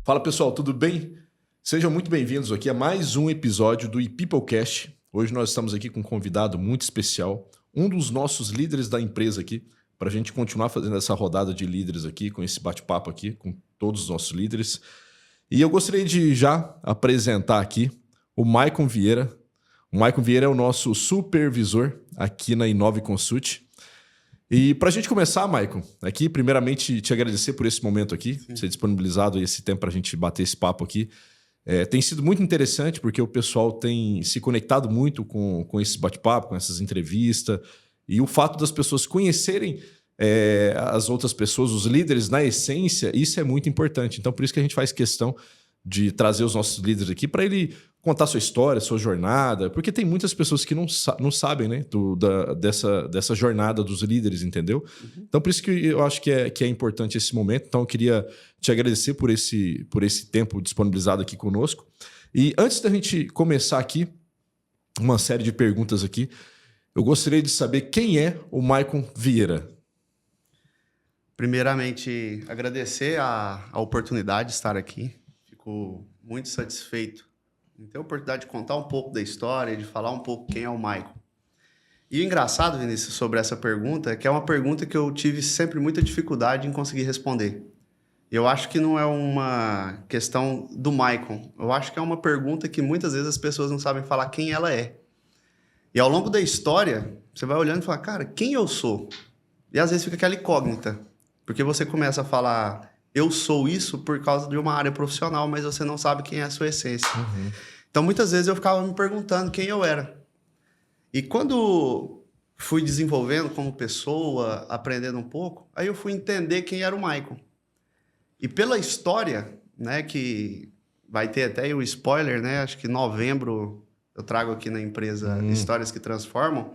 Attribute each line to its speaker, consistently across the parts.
Speaker 1: Fala pessoal, tudo bem? Sejam muito bem-vindos aqui a mais um episódio do ePeoplecast. Hoje nós estamos aqui com um convidado muito especial, um dos nossos líderes da empresa aqui, para a gente continuar fazendo essa rodada de líderes aqui, com esse bate-papo aqui, com todos os nossos líderes. E eu gostaria de já apresentar aqui o Maicon Vieira. O Maicon Vieira é o nosso supervisor aqui na Inove Consult. E para a gente começar, Maicon, aqui, primeiramente te agradecer por esse momento aqui, ser disponibilizado esse tempo para a gente bater esse papo aqui. Tem sido muito interessante porque o pessoal tem se conectado muito com esse bate-papo, com essas entrevistas, e o fato das pessoas conhecerem as outras pessoas, os líderes na essência, isso é muito importante. Então, por isso que a gente faz questão de trazer os nossos líderes aqui para ele contar sua história, sua jornada, porque tem muitas pessoas que não sabem, né, dessa jornada dos líderes, entendeu? Uhum. Então, por isso que eu acho que é importante esse momento. Então, eu queria te agradecer por esse tempo disponibilizado aqui conosco. E antes da gente começar aqui, uma série de perguntas aqui, eu gostaria de saber quem é o Maicon Vieira.
Speaker 2: Primeiramente, agradecer a oportunidade de estar aqui. Fico muito satisfeito em ter a oportunidade de contar um pouco da história, de falar um pouco quem é o Maicon. E o engraçado, Vinícius, sobre essa pergunta, é que é uma pergunta que eu tive sempre muita dificuldade em conseguir responder. Eu acho que não é uma questão do Maicon. Eu acho que é uma pergunta que muitas vezes as pessoas não sabem falar quem ela é. E ao longo da história, você vai olhando e fala, cara, quem eu sou? E às vezes fica aquela incógnita. Porque você começa a falar, eu sou isso por causa de uma área profissional, mas você não sabe quem é a sua essência. Uhum. Então, muitas vezes eu ficava me perguntando quem eu era. E quando fui desenvolvendo como pessoa, aprendendo um pouco, aí eu fui entender quem era o Maicon. E pela história, né, que vai ter até o spoiler, né, acho que em novembro eu trago aqui na empresa Histórias que Transformam.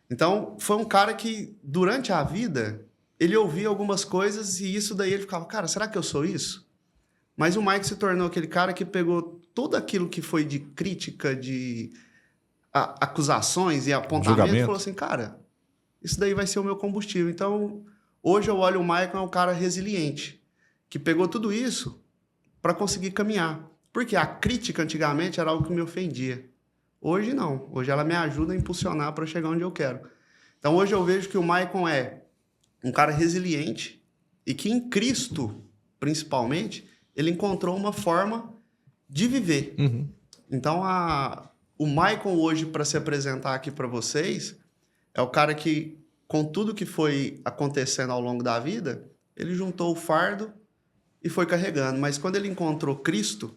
Speaker 2: Então, foi um cara que, durante a vida, ele ouvia algumas coisas e isso daí ele ficava, cara, será que eu sou isso? Mas o Maicon se tornou aquele cara que pegou tudo aquilo que foi de crítica, de acusações e apontamento e falou assim, cara, isso daí vai ser o meu combustível. Então, hoje eu olho o Maicon é um cara resiliente, que pegou tudo isso para conseguir caminhar. Porque a crítica antigamente era algo que me ofendia. Hoje não. Hoje ela me ajuda a impulsionar para chegar onde eu quero. Então, hoje eu vejo que o Maicon é um cara resiliente e que em Cristo, principalmente, ele encontrou uma forma de viver. Uhum. Então, o Maicon hoje, para se apresentar aqui para vocês, é o cara que, com tudo que foi acontecendo ao longo da vida, ele juntou o fardo e foi carregando. Mas quando ele encontrou Cristo,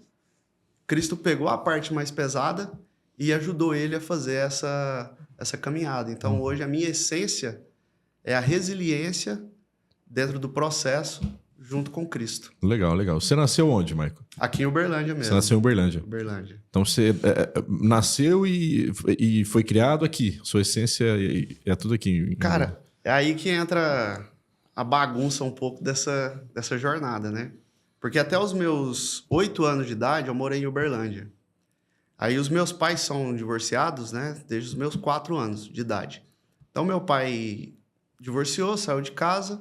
Speaker 2: Cristo pegou a parte mais pesada e ajudou ele a fazer essa caminhada. Então, hoje, a minha essência é a resiliência dentro do processo junto com Cristo.
Speaker 1: Legal, legal. Você nasceu onde, Maicon?
Speaker 2: Aqui em Uberlândia mesmo.
Speaker 1: Você nasceu em Uberlândia?
Speaker 2: Uberlândia.
Speaker 1: Então você nasceu e foi criado aqui. Sua essência é tudo aqui.
Speaker 2: Cara, é aí que entra a bagunça um pouco dessa jornada, né? Porque até os meus 8 anos de idade eu morei em Uberlândia. Aí os meus pais são divorciados, né? Desde os meus 4 anos de idade. Então meu pai divorciou, saiu de casa,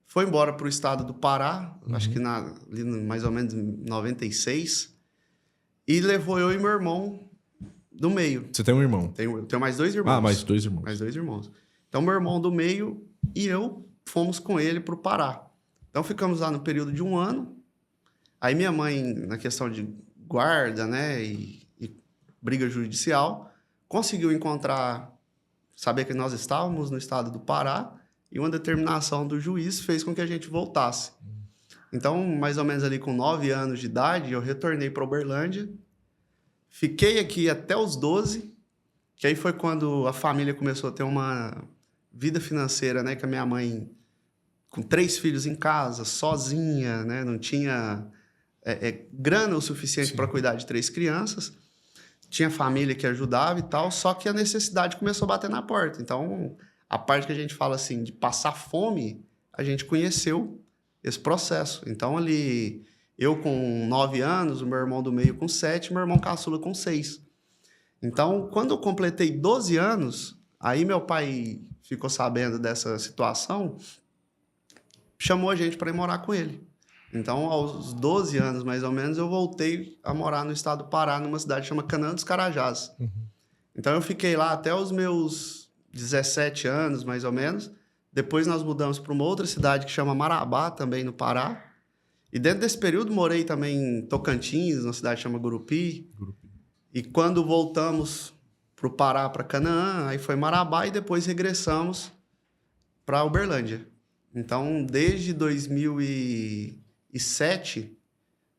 Speaker 2: foi embora para o estado do Pará, acho que ali mais ou menos em 96, e levou eu e meu irmão do meio.
Speaker 1: Você tem um irmão?
Speaker 2: Tenho mais 2 irmãos.
Speaker 1: Ah, mais 2 irmãos.
Speaker 2: Mais 2 irmãos. Então, meu irmão do meio e eu fomos com ele para o Pará. Então, ficamos lá no período de 1 ano. Aí, minha mãe, na questão de guarda, né, e briga judicial, conseguiu saber que nós estávamos no estado do Pará, e uma determinação do juiz fez com que a gente voltasse. Então, mais ou menos ali com 9 anos de idade, eu retornei para Uberlândia, fiquei aqui até os 12, que aí foi quando a família começou a ter uma vida financeira, né? Que a minha mãe, com 3 filhos em casa, sozinha, né? Não tinha grana o suficiente para cuidar de 3 crianças. Tinha família que ajudava e tal, só que a necessidade começou a bater na porta. Então, a parte que a gente fala assim, de passar fome, a gente conheceu esse processo. Então, ali, eu com 9 anos, o meu irmão do meio com 7, meu irmão caçula com 6. Então, quando eu completei 12 anos, aí meu pai ficou sabendo dessa situação, chamou a gente para ir morar com ele. Então, aos 12 anos, mais ou menos, eu voltei a morar no estado do Pará, numa cidade chamada Canaã dos Carajás. Então, eu fiquei lá até os meus 17 anos, mais ou menos. Depois, nós mudamos para uma outra cidade que chama Marabá, também no Pará. E dentro desse período, morei também em Tocantins, numa cidade que chama Gurupi. E quando voltamos para o Pará, para Canaã, aí foi Marabá e depois regressamos para Uberlândia. Então, desde 2007,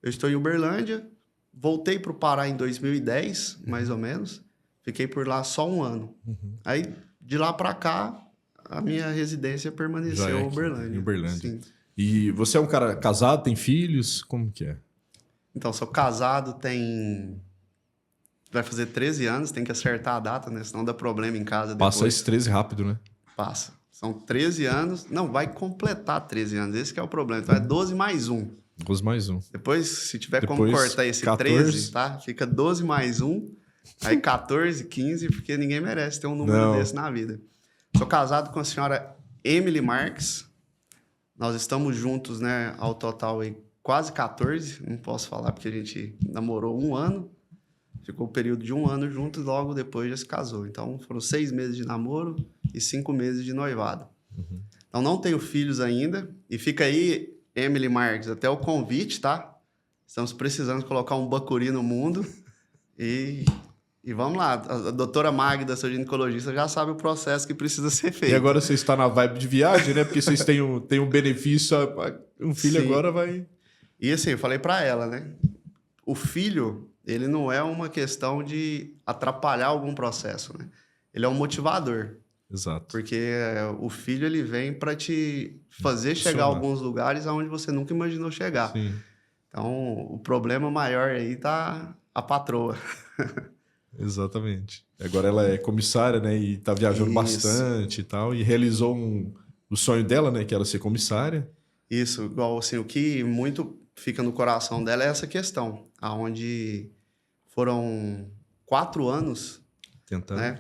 Speaker 2: eu estou em Uberlândia. Voltei para o Pará em 2010, mais ou menos. Fiquei por lá só um ano. Aí, de lá para cá, a minha residência permaneceu em Uberlândia.
Speaker 1: Em Uberlândia.
Speaker 2: Sim.
Speaker 1: E você é um cara casado, tem filhos? Como que é?
Speaker 2: Então, sou casado, vai fazer 13 anos, tem que acertar a data, né? Senão dá problema em casa depois.
Speaker 1: Passa esse 13 rápido, né?
Speaker 2: Passa. São 13 anos. Não, vai completar 13 anos. Esse que é o problema. Então, é 12 mais 1.
Speaker 1: 12 mais 1.
Speaker 2: Depois, se tiver como cortar esse
Speaker 1: 14.
Speaker 2: 13, tá? Fica 12 mais 1. Aí 14, 15, porque ninguém merece ter um número desse na vida. Sou casado com a senhora Emily Marques. Nós estamos juntos, né, ao total aí, quase 14. Não posso falar porque a gente namorou um ano. Ficou o período de um ano juntos e logo depois já se casou. Então, foram 6 meses de namoro e 5 meses de noivado. Então, não tenho filhos ainda. E fica aí, Emily Marques, até o convite, tá? Estamos precisando colocar um bacuri no mundo. E vamos lá. A doutora Magda, sua ginecologista, já sabe o processo que precisa ser feito.
Speaker 1: E agora você está na vibe de viagem, né? Porque vocês têm um benefício. Um filho
Speaker 2: Sim.
Speaker 1: agora vai...
Speaker 2: E assim, eu falei para ela, né? O filho, ele não é uma questão de atrapalhar algum processo, né? Ele é um motivador.
Speaker 1: Exato.
Speaker 2: Porque o filho, ele vem para te fazer chegar a alguns lugares aonde você nunca imaginou chegar.
Speaker 1: Sim.
Speaker 2: Então, o problema maior aí tá a patroa.
Speaker 1: Exatamente. Agora ela é comissária, né? E tá viajando bastante e tal. E realizou o sonho dela, né? Que era ser comissária.
Speaker 2: Isso, igual assim, o que muito fica no coração dela é essa questão. Onde foram 4 anos,
Speaker 1: tentando.
Speaker 2: Né?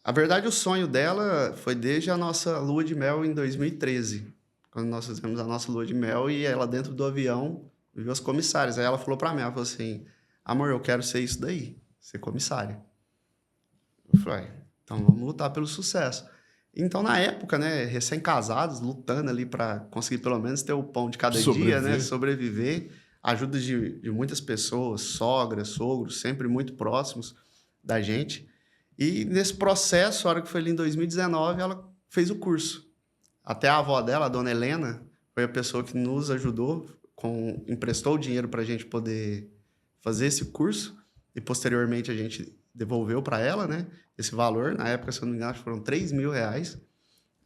Speaker 2: A verdade, o sonho dela foi desde a nossa lua de mel em 2013. Quando nós fizemos a nossa lua de mel e ela dentro do avião viu as comissárias. Aí ela falou para mim, ela falou assim, amor, eu quero ser isso daí, ser comissária. Eu falei, então vamos lutar pelo sucesso. Então, na época, né, recém-casados, lutando ali para conseguir pelo menos ter o pão de cada dia, né, sobreviver, ajuda de muitas pessoas, sogra, sogros, sempre muito próximos da gente. E nesse processo, a hora que foi ali em 2019, ela fez o curso. Até a avó dela, a dona Helena, foi a pessoa que nos ajudou, emprestou o dinheiro para a gente poder fazer esse curso. E posteriormente a gente devolveu para ela, né, esse valor. Na época, se eu não me engano, foram R$3.000.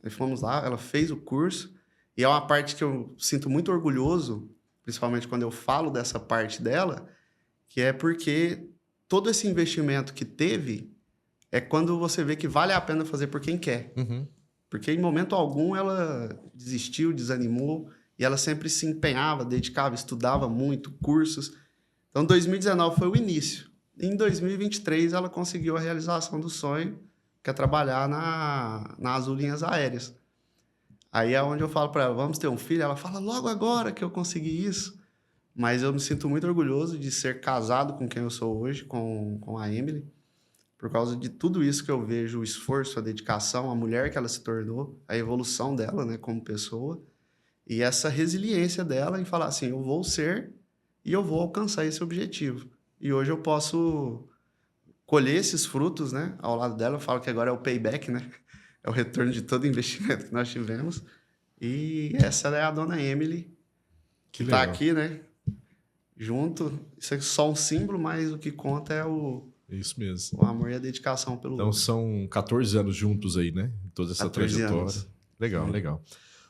Speaker 2: Aí fomos lá, ela fez o curso. E é uma parte que eu sinto muito orgulhoso, principalmente quando eu falo dessa parte dela, que é porque todo esse investimento que teve é quando você vê que vale a pena fazer por quem quer. Porque em momento algum ela desistiu, desanimou, e ela sempre se empenhava, dedicava, estudava muito, cursos. Então, 2019 foi o início. Em 2023, ela conseguiu a realização do sonho, que é trabalhar na Azul Linhas Aéreas. Aí é onde eu falo para ela, vamos ter um filho? Ela fala, logo agora que eu consegui isso. Mas eu me sinto muito orgulhoso de ser casado com quem eu sou hoje, com a Emily, por causa de tudo isso que eu vejo, o esforço, a dedicação, a mulher que ela se tornou, a evolução dela, né, como pessoa, e essa resiliência dela em falar assim, eu vou ser e eu vou alcançar esse objetivo. E hoje eu posso colher esses frutos, né, ao lado dela. Eu falo que agora é o payback, né, é o retorno de todo o investimento que nós tivemos. E essa é a dona Emily, que está aqui, né, junto. Isso é só um símbolo, mas o que conta é
Speaker 1: isso mesmo.
Speaker 2: o amor e a dedicação pelo
Speaker 1: Então
Speaker 2: outro.
Speaker 1: são 14 anos juntos aí, né? Toda essa
Speaker 2: 14
Speaker 1: trajetória.
Speaker 2: anos.
Speaker 1: Legal, legal.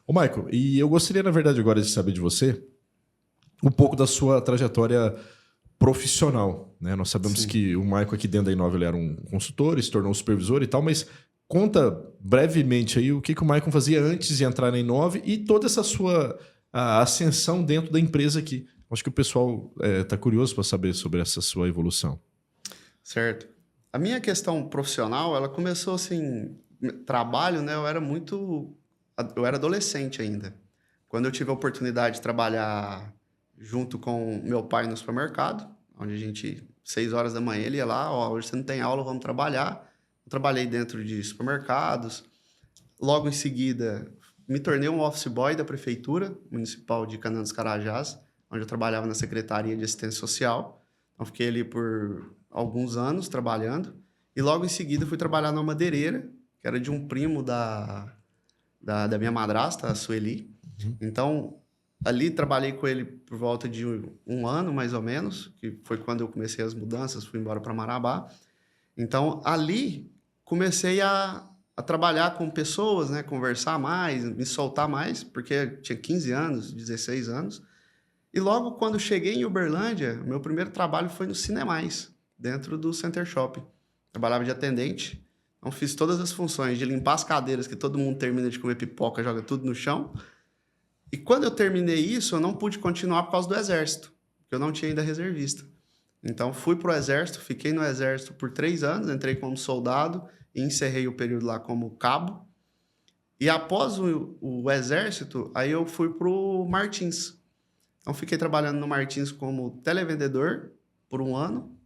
Speaker 1: Ô, Michael, e eu gostaria, na verdade, agora de saber de você um pouco da sua trajetória profissional, né? Nós sabemos que o Michael aqui dentro da Inova ele era um consultor, se tornou um supervisor e tal, mas conta brevemente aí o que o Michael fazia antes de entrar na Inova e toda essa sua ascensão dentro da empresa aqui. Acho que o pessoal está curioso para saber sobre essa sua evolução.
Speaker 2: Certo. A minha questão profissional, ela começou assim, trabalho, né? Eu era adolescente ainda. Quando eu tive a oportunidade de trabalhar junto com meu pai no supermercado, onde a gente, 6 horas da manhã, ele ia lá, ó, hoje você não tem aula, vamos trabalhar. Eu trabalhei dentro de supermercados. Logo em seguida, me tornei um office boy da Prefeitura Municipal de Canaã dos Carajás, onde eu trabalhava na Secretaria de Assistência Social. Então, fiquei ali por alguns anos trabalhando. E logo em seguida, fui trabalhar numa madeireira, que era de um primo da minha madrasta, a Sueli. Então, ali trabalhei com ele por volta de um ano, mais ou menos, que foi quando eu comecei as mudanças, fui embora para Marabá. Então, ali, comecei a trabalhar com pessoas, né? Conversar mais, me soltar mais, porque eu tinha 15 anos, 16 anos. E logo quando cheguei em Uberlândia, meu primeiro trabalho foi no Cinemais, dentro do Center Shopping. Trabalhava de atendente, então fiz todas as funções de limpar as cadeiras, que todo mundo termina de comer pipoca, joga tudo no chão. E quando eu terminei isso, eu não pude continuar por causa do Exército, porque eu não tinha ainda reservista. Então, fui para o Exército, fiquei no Exército por 3 anos, entrei como soldado e encerrei o período lá como cabo. E após o Exército, aí eu fui para o Martins. Então, fiquei trabalhando no Martins como televendedor por 1 ano.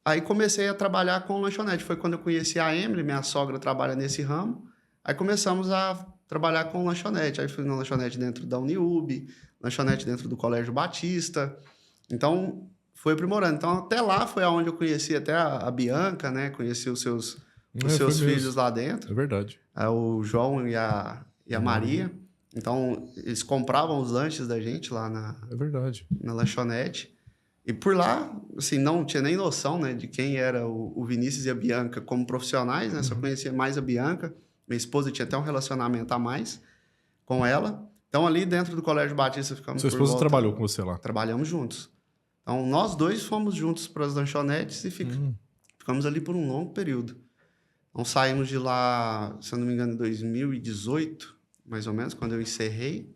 Speaker 2: Aí comecei a trabalhar com lanchonete. Foi quando eu conheci a Emily, minha sogra trabalha nesse ramo. Aí começamos a trabalhar com lanchonete. Aí fui na lanchonete dentro da Uniub, lanchonete dentro do Colégio Batista. Então, foi aprimorando. Então, até lá foi onde eu conheci até a Bianca, né? Conheci os seus filhos lá dentro.
Speaker 1: É verdade.
Speaker 2: O João e a Maria. Então, eles compravam os lanches da gente lá
Speaker 1: É verdade.
Speaker 2: na lanchonete. E por lá, assim, não tinha nem noção, né, de quem era o Vinícius e a Bianca como profissionais, né? Só conhecia mais a Bianca. Minha esposa tinha até um relacionamento a mais com ela. Então, ali dentro do Colégio Batista ficamos
Speaker 1: Sua esposa trabalhou com você lá?
Speaker 2: Trabalhamos juntos. Então, nós dois fomos juntos para as lanchonetes e ficamos ali por um longo período. Então, saímos de lá, se eu não me engano, em 2018, mais ou menos, quando eu encerrei.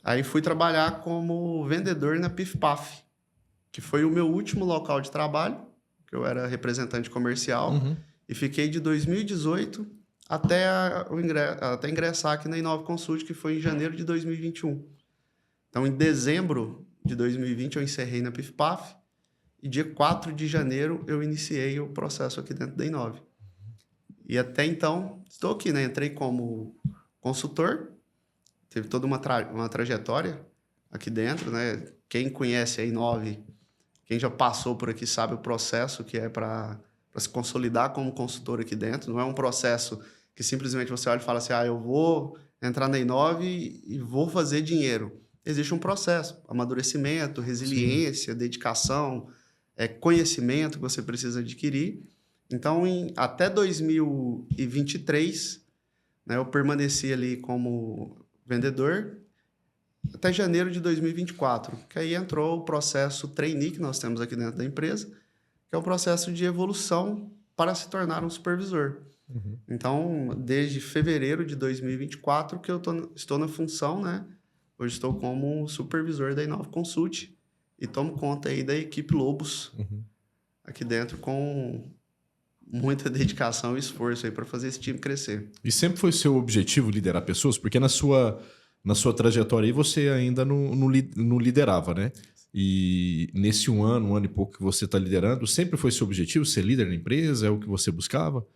Speaker 2: Aí fui trabalhar como vendedor na Pif Paf, que foi o meu último local de trabalho, que eu era representante comercial, e fiquei de 2018 até ingressar aqui na Inove Consult, que foi em janeiro de 2021. Então, em dezembro de 2020, eu encerrei na Pif Paf, e dia 4 de janeiro eu iniciei o processo aqui dentro da Inove. E até então, estou aqui, né? Entrei como consultor, teve toda uma trajetória aqui dentro, né? Quem conhece a Inove, quem já passou por aqui sabe o processo que é para se consolidar como consultor aqui dentro. Não é um processo que simplesmente você olha e fala assim, eu vou entrar na Inove e vou fazer dinheiro. Existe um processo, amadurecimento, resiliência, dedicação, conhecimento que você precisa adquirir. Então, até 2023, né, eu permaneci ali como vendedor até janeiro de 2024, que aí entrou o processo trainee que nós temos aqui dentro da empresa, que é o processo de evolução para se tornar um supervisor. Então, desde fevereiro de 2024 que eu estou na função, né? Hoje estou como supervisor da Inove Consult e tomo conta aí da equipe Lobos aqui dentro com muita dedicação e esforço aí para fazer esse time crescer.
Speaker 1: E sempre foi seu objetivo liderar pessoas? Porque na sua trajetória aí você ainda não liderava, né? E nesse um ano e pouco que você está liderando, sempre foi seu objetivo ser líder na empresa? É o que você buscava?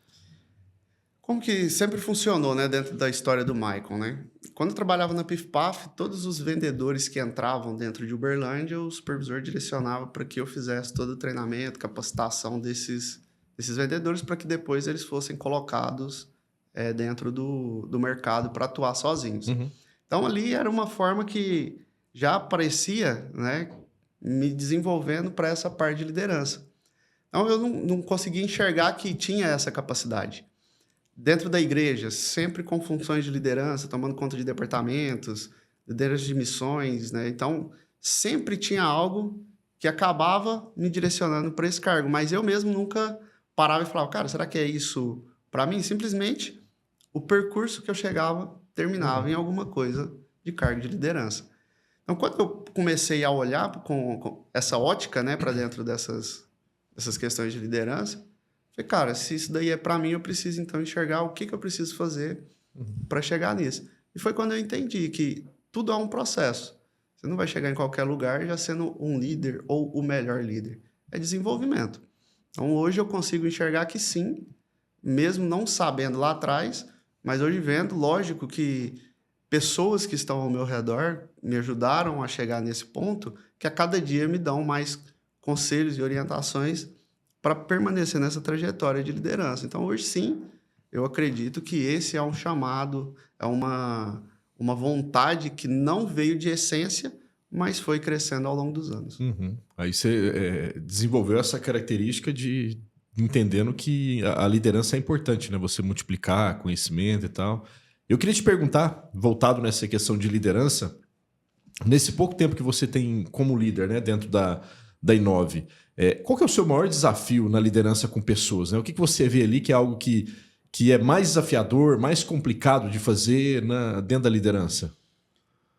Speaker 2: Como que sempre funcionou, né, dentro da história do Michael, né? Quando eu trabalhava na Pif Paf, todos os vendedores que entravam dentro de Uberlândia, o supervisor direcionava para que eu fizesse todo o treinamento, capacitação desses vendedores para que depois eles fossem colocados dentro do mercado para atuar sozinhos. Então, ali era uma forma que já aparecia, né, me desenvolvendo para essa parte de liderança. Então, eu não conseguia enxergar que tinha essa capacidade. Dentro da igreja, sempre com funções de liderança, tomando conta de departamentos, liderança de missões, né? Então, sempre tinha algo que acabava me direcionando para esse cargo, mas eu mesmo nunca parava e falava, cara, será que é isso para mim? Simplesmente, o percurso que eu chegava terminava em alguma coisa de cargo de liderança. Então, quando eu comecei a olhar com essa ótica, né, para dentro dessas questões de liderança, falei, cara, se isso daí é para mim, eu preciso então enxergar o que eu preciso fazer para chegar nisso. E foi quando eu entendi que tudo é um processo. Você não vai chegar em qualquer lugar já sendo um líder ou o melhor líder. É desenvolvimento. Então, hoje eu consigo enxergar que sim, mesmo não sabendo lá atrás, mas hoje vendo, lógico que pessoas que estão ao meu redor me ajudaram a chegar nesse ponto, que a cada dia me dão mais conselhos e orientações para permanecer nessa trajetória de liderança. Então, hoje sim, eu acredito que esse é um chamado, é uma vontade que não veio de essência, mas foi crescendo ao longo dos anos.
Speaker 1: Uhum. Aí você desenvolveu essa característica de entendendo que a liderança é importante, né? Você multiplicar conhecimento e tal. Eu queria te perguntar, voltado nessa questão de liderança, nesse pouco tempo que você tem como líder, né, dentro da Inove, qual que é o seu maior desafio na liderança com pessoas, né? O que você vê ali que é algo que é mais desafiador, mais complicado de fazer dentro da liderança?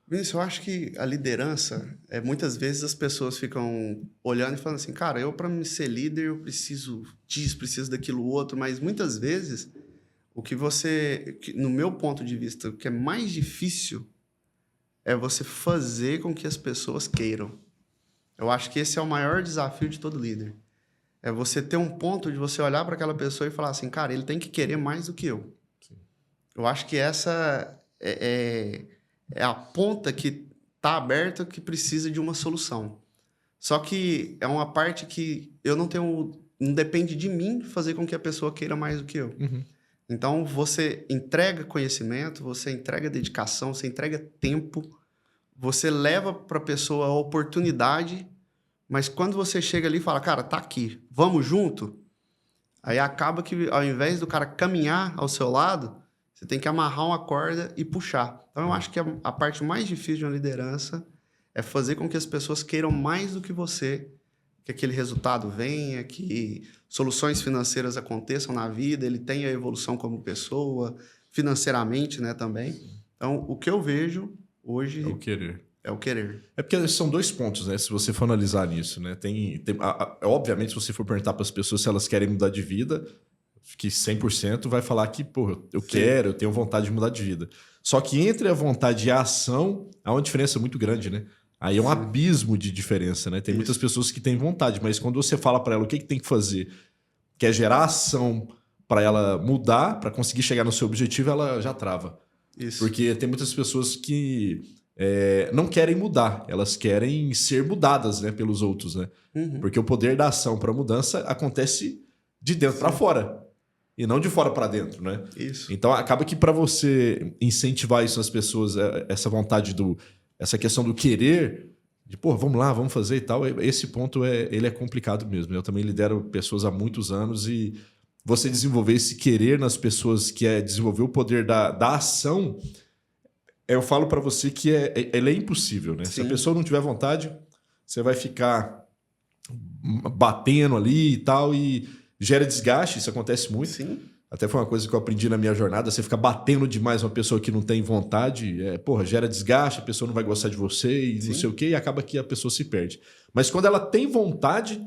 Speaker 2: Vinícius, eu acho que a liderança, muitas vezes as pessoas ficam olhando e falando assim, cara, eu para me ser líder eu preciso disso, preciso daquilo outro, mas muitas vezes no meu ponto de vista, o que é mais difícil é você fazer com que as pessoas queiram. Eu acho que esse é o maior desafio de todo líder. É você ter um ponto de você olhar para aquela pessoa e falar assim, cara, ele tem que querer mais do que eu. Sim. Eu acho que essa é a ponta que está aberta que precisa de uma solução. Só que é uma parte que não depende de mim fazer com que a pessoa queira mais do que eu.
Speaker 1: Uhum.
Speaker 2: Então, você entrega conhecimento, você entrega dedicação, você entrega tempo, você leva para a pessoa a oportunidade, mas quando você chega ali e fala, cara, tá aqui, vamos junto, aí acaba que ao invés do cara caminhar ao seu lado, você tem que amarrar uma corda e puxar. Então, eu acho que a parte mais difícil de uma liderança é fazer com que as pessoas queiram mais do que você, que aquele resultado venha, que soluções financeiras aconteçam na vida, ele tenha evolução como pessoa, financeiramente, né, também. Então, o que eu vejo hoje...
Speaker 1: É o querer.
Speaker 2: É o querer.
Speaker 1: É porque são dois pontos, né? Se você for analisar nisso, né? Obviamente, se você for perguntar para as pessoas se elas querem mudar de vida, que 100% vai falar que, pô, eu quero, eu tenho vontade de mudar de vida. Só que entre a vontade e a ação, há uma diferença muito grande, né? Aí é um abismo de diferença, né? Tem muitas pessoas que têm vontade, mas quando você fala para ela o que tem que fazer, que é gerar ação para ela mudar, para conseguir chegar no seu objetivo, ela já trava.
Speaker 2: Isso.
Speaker 1: Porque tem muitas pessoas que não querem mudar, elas querem ser mudadas, né, pelos outros, né?
Speaker 2: Uhum.
Speaker 1: Porque o poder da ação para mudança acontece de dentro para fora e não de fora para dentro, né?
Speaker 2: Isso.
Speaker 1: Então acaba que para você incentivar isso nas pessoas, essa vontade essa questão do querer, de pô, vamos lá, vamos fazer e tal, esse ponto ele é complicado mesmo. Eu também lidero pessoas há muitos anos e você desenvolver esse querer nas pessoas, que é desenvolver o poder da ação, eu falo para você que ele é impossível, né? Sim. Se a pessoa não tiver vontade, você vai ficar batendo ali e tal, e gera desgaste, isso acontece muito.
Speaker 2: Sim.
Speaker 1: Até foi uma coisa que eu aprendi na minha jornada, você ficar batendo demais uma pessoa que não tem vontade, gera desgaste, a pessoa não vai gostar de você e não sei o quê, e acaba que a pessoa se perde. Mas quando ela tem vontade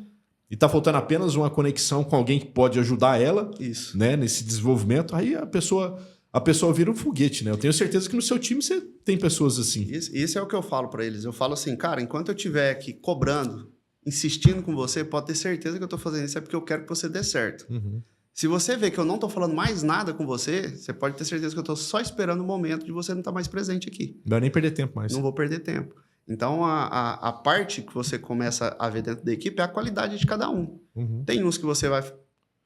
Speaker 1: e tá faltando apenas uma conexão com alguém que pode ajudar ela,
Speaker 2: isso,
Speaker 1: né, nesse desenvolvimento, aí a pessoa vira um foguete, né? Eu tenho certeza que no seu time você tem pessoas assim.
Speaker 2: Isso é o que eu falo para eles. Eu falo assim, cara, enquanto eu estiver aqui cobrando, insistindo com você, pode ter certeza que eu tô fazendo isso é porque eu quero que você dê certo.
Speaker 1: Uhum.
Speaker 2: Se você vê que eu não tô falando mais nada com você, você pode ter certeza que eu tô só esperando o momento de você não estar mais presente aqui.
Speaker 1: Não vai nem perder tempo mais.
Speaker 2: Não vou perder tempo. Então, a parte que você começa a ver dentro da equipe é a qualidade de cada um.
Speaker 1: Uhum.
Speaker 2: Tem uns que você vai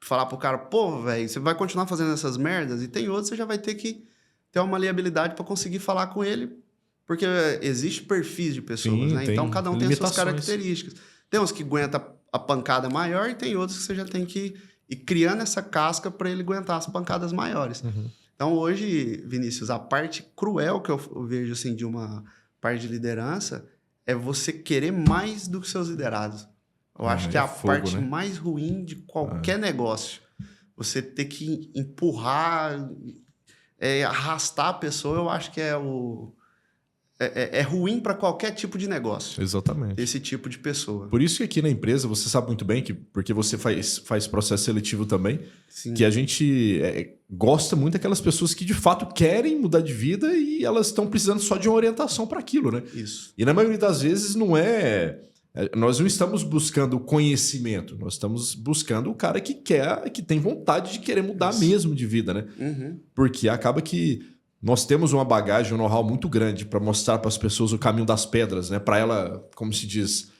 Speaker 2: falar pro cara, pô, velho, você vai continuar fazendo essas merdas, e tem outros que você já vai ter que ter uma maleabilidade para conseguir falar com ele, porque existe perfis de pessoas, né? Então, cada um tem as suas características. Tem uns que aguentam a pancada maior e tem outros que você já tem que ir criando essa casca para ele aguentar as pancadas maiores.
Speaker 1: Uhum.
Speaker 2: Então, hoje, Vinícius, a parte cruel que eu vejo assim, de uma parte de liderança é você querer mais do que seus liderados. Eu acho que é a parte mais ruim de qualquer negócio. Você ter que empurrar, arrastar a pessoa, eu acho que é é ruim para qualquer tipo de negócio.
Speaker 1: Exatamente.
Speaker 2: Esse tipo de pessoa.
Speaker 1: Por isso que aqui na empresa, você sabe muito bem, porque você faz processo seletivo também,
Speaker 2: Sim.
Speaker 1: que a gente gosta muito daquelas pessoas que de fato querem mudar de vida e elas estão precisando só de uma orientação para aquilo, né?
Speaker 2: Isso.
Speaker 1: E na maioria das vezes nós não estamos buscando conhecimento, nós estamos buscando o cara que tem vontade de querer mudar mesmo de vida, né?
Speaker 2: Uhum.
Speaker 1: Porque acaba que nós temos uma bagagem, um know-how muito grande para mostrar para as pessoas o caminho das pedras, né? Para ela, como se diz,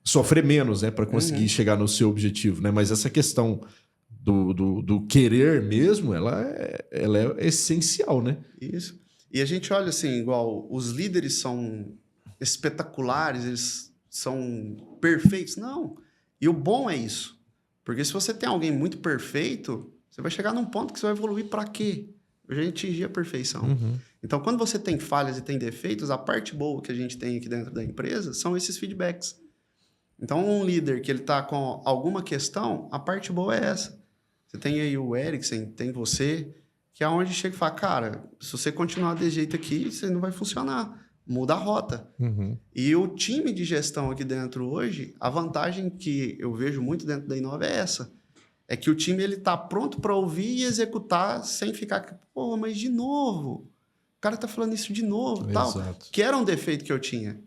Speaker 1: sofrer menos, né? Para conseguir chegar no seu objetivo, né? Mas essa questão do querer mesmo, ela é essencial, né?
Speaker 2: Isso. E a gente olha assim, igual os líderes são espetaculares, eles são perfeitos. Não. E o bom é isso. Porque se você tem alguém muito perfeito, você vai chegar num ponto que você vai evoluir para quê? A gente atingir a perfeição.
Speaker 1: Uhum.
Speaker 2: Então, quando você tem falhas e tem defeitos, a parte boa que a gente tem aqui dentro da empresa são esses feedbacks. Então, um líder que ele está com alguma questão, a parte boa é essa. Você tem aí o Eriksen, tem você, que é onde chega e fala, cara, se você continuar desse jeito aqui, você não vai funcionar. Muda a rota.
Speaker 1: Uhum.
Speaker 2: E o time de gestão aqui dentro hoje, a vantagem que eu vejo muito dentro da Inova é essa. É que o time ele tá pronto para ouvir e executar sem ficar, pô, mas de novo. O cara tá falando isso de novo, tal. Que era um defeito que eu tinha.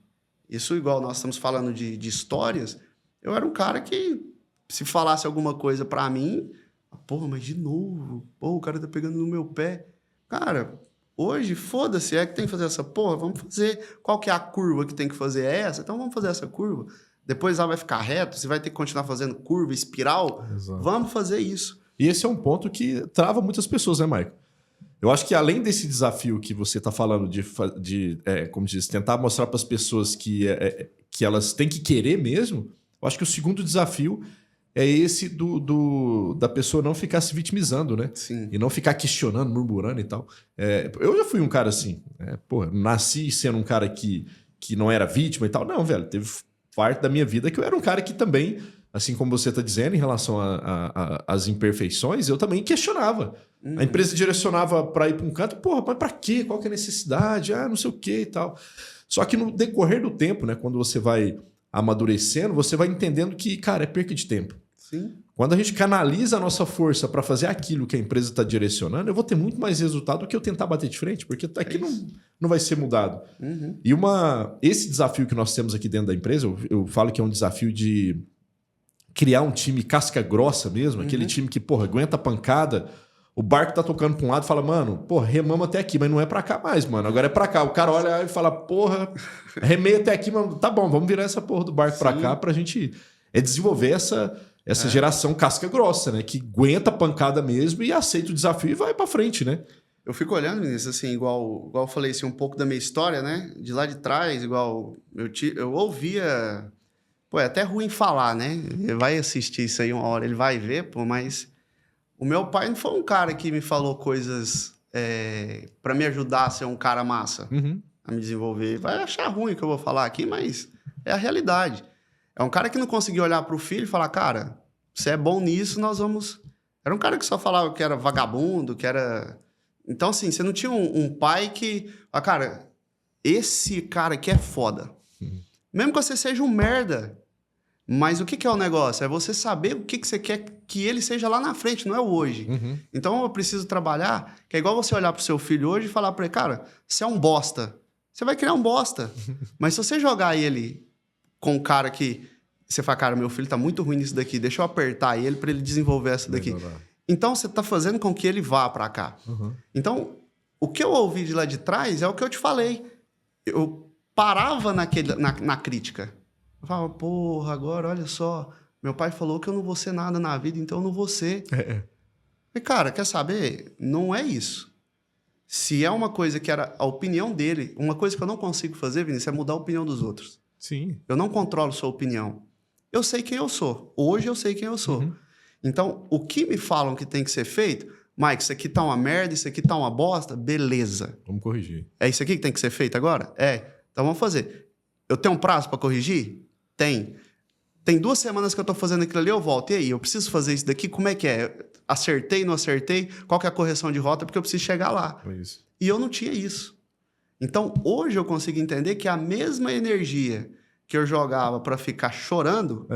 Speaker 2: Isso igual nós estamos falando de histórias, eu era um cara que se falasse alguma coisa para mim, porra, mas de novo, pô, o cara tá pegando no meu pé. Cara, hoje, foda-se, é que tem que fazer essa porra, vamos fazer. Qual que é a curva que tem que fazer? É essa? Então vamos fazer essa curva. Depois ela vai ficar reto, você vai ter que continuar fazendo curva, espiral.
Speaker 1: Exato.
Speaker 2: Vamos fazer isso.
Speaker 1: E esse é um ponto que trava muitas pessoas, né, Maicon? Eu acho que além desse desafio que você está falando como diz, tentar mostrar para as pessoas que elas têm que querer mesmo, eu acho que o segundo desafio é esse da pessoa não ficar se vitimizando, né?
Speaker 2: Sim.
Speaker 1: E não ficar questionando, murmurando e tal. Eu já fui um cara assim. Nasci sendo um cara que não era vítima e tal. Não, velho, teve parte da minha vida que eu era um cara que também, assim como você está dizendo em relação às imperfeições, eu também questionava. A empresa direcionava para ir para um canto, porra, mas para quê? Qual que é a necessidade? Não sei o quê e tal. Só que no decorrer do tempo, né, quando você vai amadurecendo, você vai entendendo que, cara, é perca de tempo.
Speaker 2: Sim.
Speaker 1: Quando a gente canaliza a nossa força para fazer aquilo que a empresa está direcionando, eu vou ter muito mais resultado do que eu tentar bater de frente, porque aqui não vai ser mudado.
Speaker 2: Uhum.
Speaker 1: E esse desafio que nós temos aqui dentro da empresa, eu falo que é um desafio de criar um time casca grossa mesmo, aquele time que, porra, aguenta a pancada. O barco tá tocando para um lado e fala, mano, porra, remamos até aqui, mas não é para cá mais, mano. Agora é para cá. O cara olha e fala, porra, remei até aqui, mano. Tá bom, vamos virar essa porra do barco para cá pra gente desenvolver essa geração casca grossa, né? Que aguenta a pancada mesmo e aceita o desafio e vai para frente, né?
Speaker 2: Eu fico olhando, Vinícius, assim, igual eu falei assim, um pouco da minha história, né? De lá de trás, igual eu ouvia... Pô, é até ruim falar, né? Ele vai assistir isso aí uma hora, ele vai ver, pô, mas... O meu pai não foi um cara que me falou coisas para me ajudar a ser um cara massa, a me desenvolver. Vai achar ruim o que eu vou falar aqui, mas é a realidade. É um cara que não conseguiu olhar para o filho e falar, cara, você é bom nisso, nós vamos... Era um cara que só falava que era vagabundo, que era... Então, assim, você não tinha um pai que... Ah, cara, esse cara aqui é foda. Mesmo que você seja um merda... Mas o que é o negócio? É você saber o que você quer que ele seja lá na frente, não é o hoje. Então eu preciso trabalhar, que é igual você olhar pro seu filho hoje e falar para ele, cara, você é um bosta. Você vai criar um bosta. Mas se você jogar ele com um cara que... Você fala, cara, meu filho tá muito ruim nisso daqui, deixa eu apertar ele para ele desenvolver essa daqui. Então você tá fazendo com que ele vá para cá. Então, o que eu ouvi de lá de trás é o que eu te falei. Eu parava na crítica. Eu falava, porra, agora, olha só, meu pai falou que eu não vou ser nada na vida, então eu não vou ser. E, cara, quer saber? Não é isso. Se é uma coisa que era a opinião dele, uma coisa que eu não consigo fazer, Vinícius, é mudar a opinião dos outros.
Speaker 1: Sim.
Speaker 2: Eu não controlo sua opinião. Eu sei quem eu sou. Hoje eu sei quem eu sou. Então, o que me falam que tem que ser feito, Mike, isso aqui tá uma merda, isso aqui tá uma bosta, beleza.
Speaker 1: Vamos corrigir.
Speaker 2: É isso aqui que tem que ser feito agora? Então vamos fazer. Eu tenho um prazo para corrigir? Tem 2 semanas que eu tô fazendo aquilo ali, eu volto. E aí, eu preciso fazer isso daqui? Como é que é? Acertei, não acertei? Qual que é a correção de rota? Porque eu preciso chegar lá.
Speaker 1: Foi isso.
Speaker 2: E eu não tinha isso. Então, hoje eu consigo entender que a mesma energia que eu jogava para ficar chorando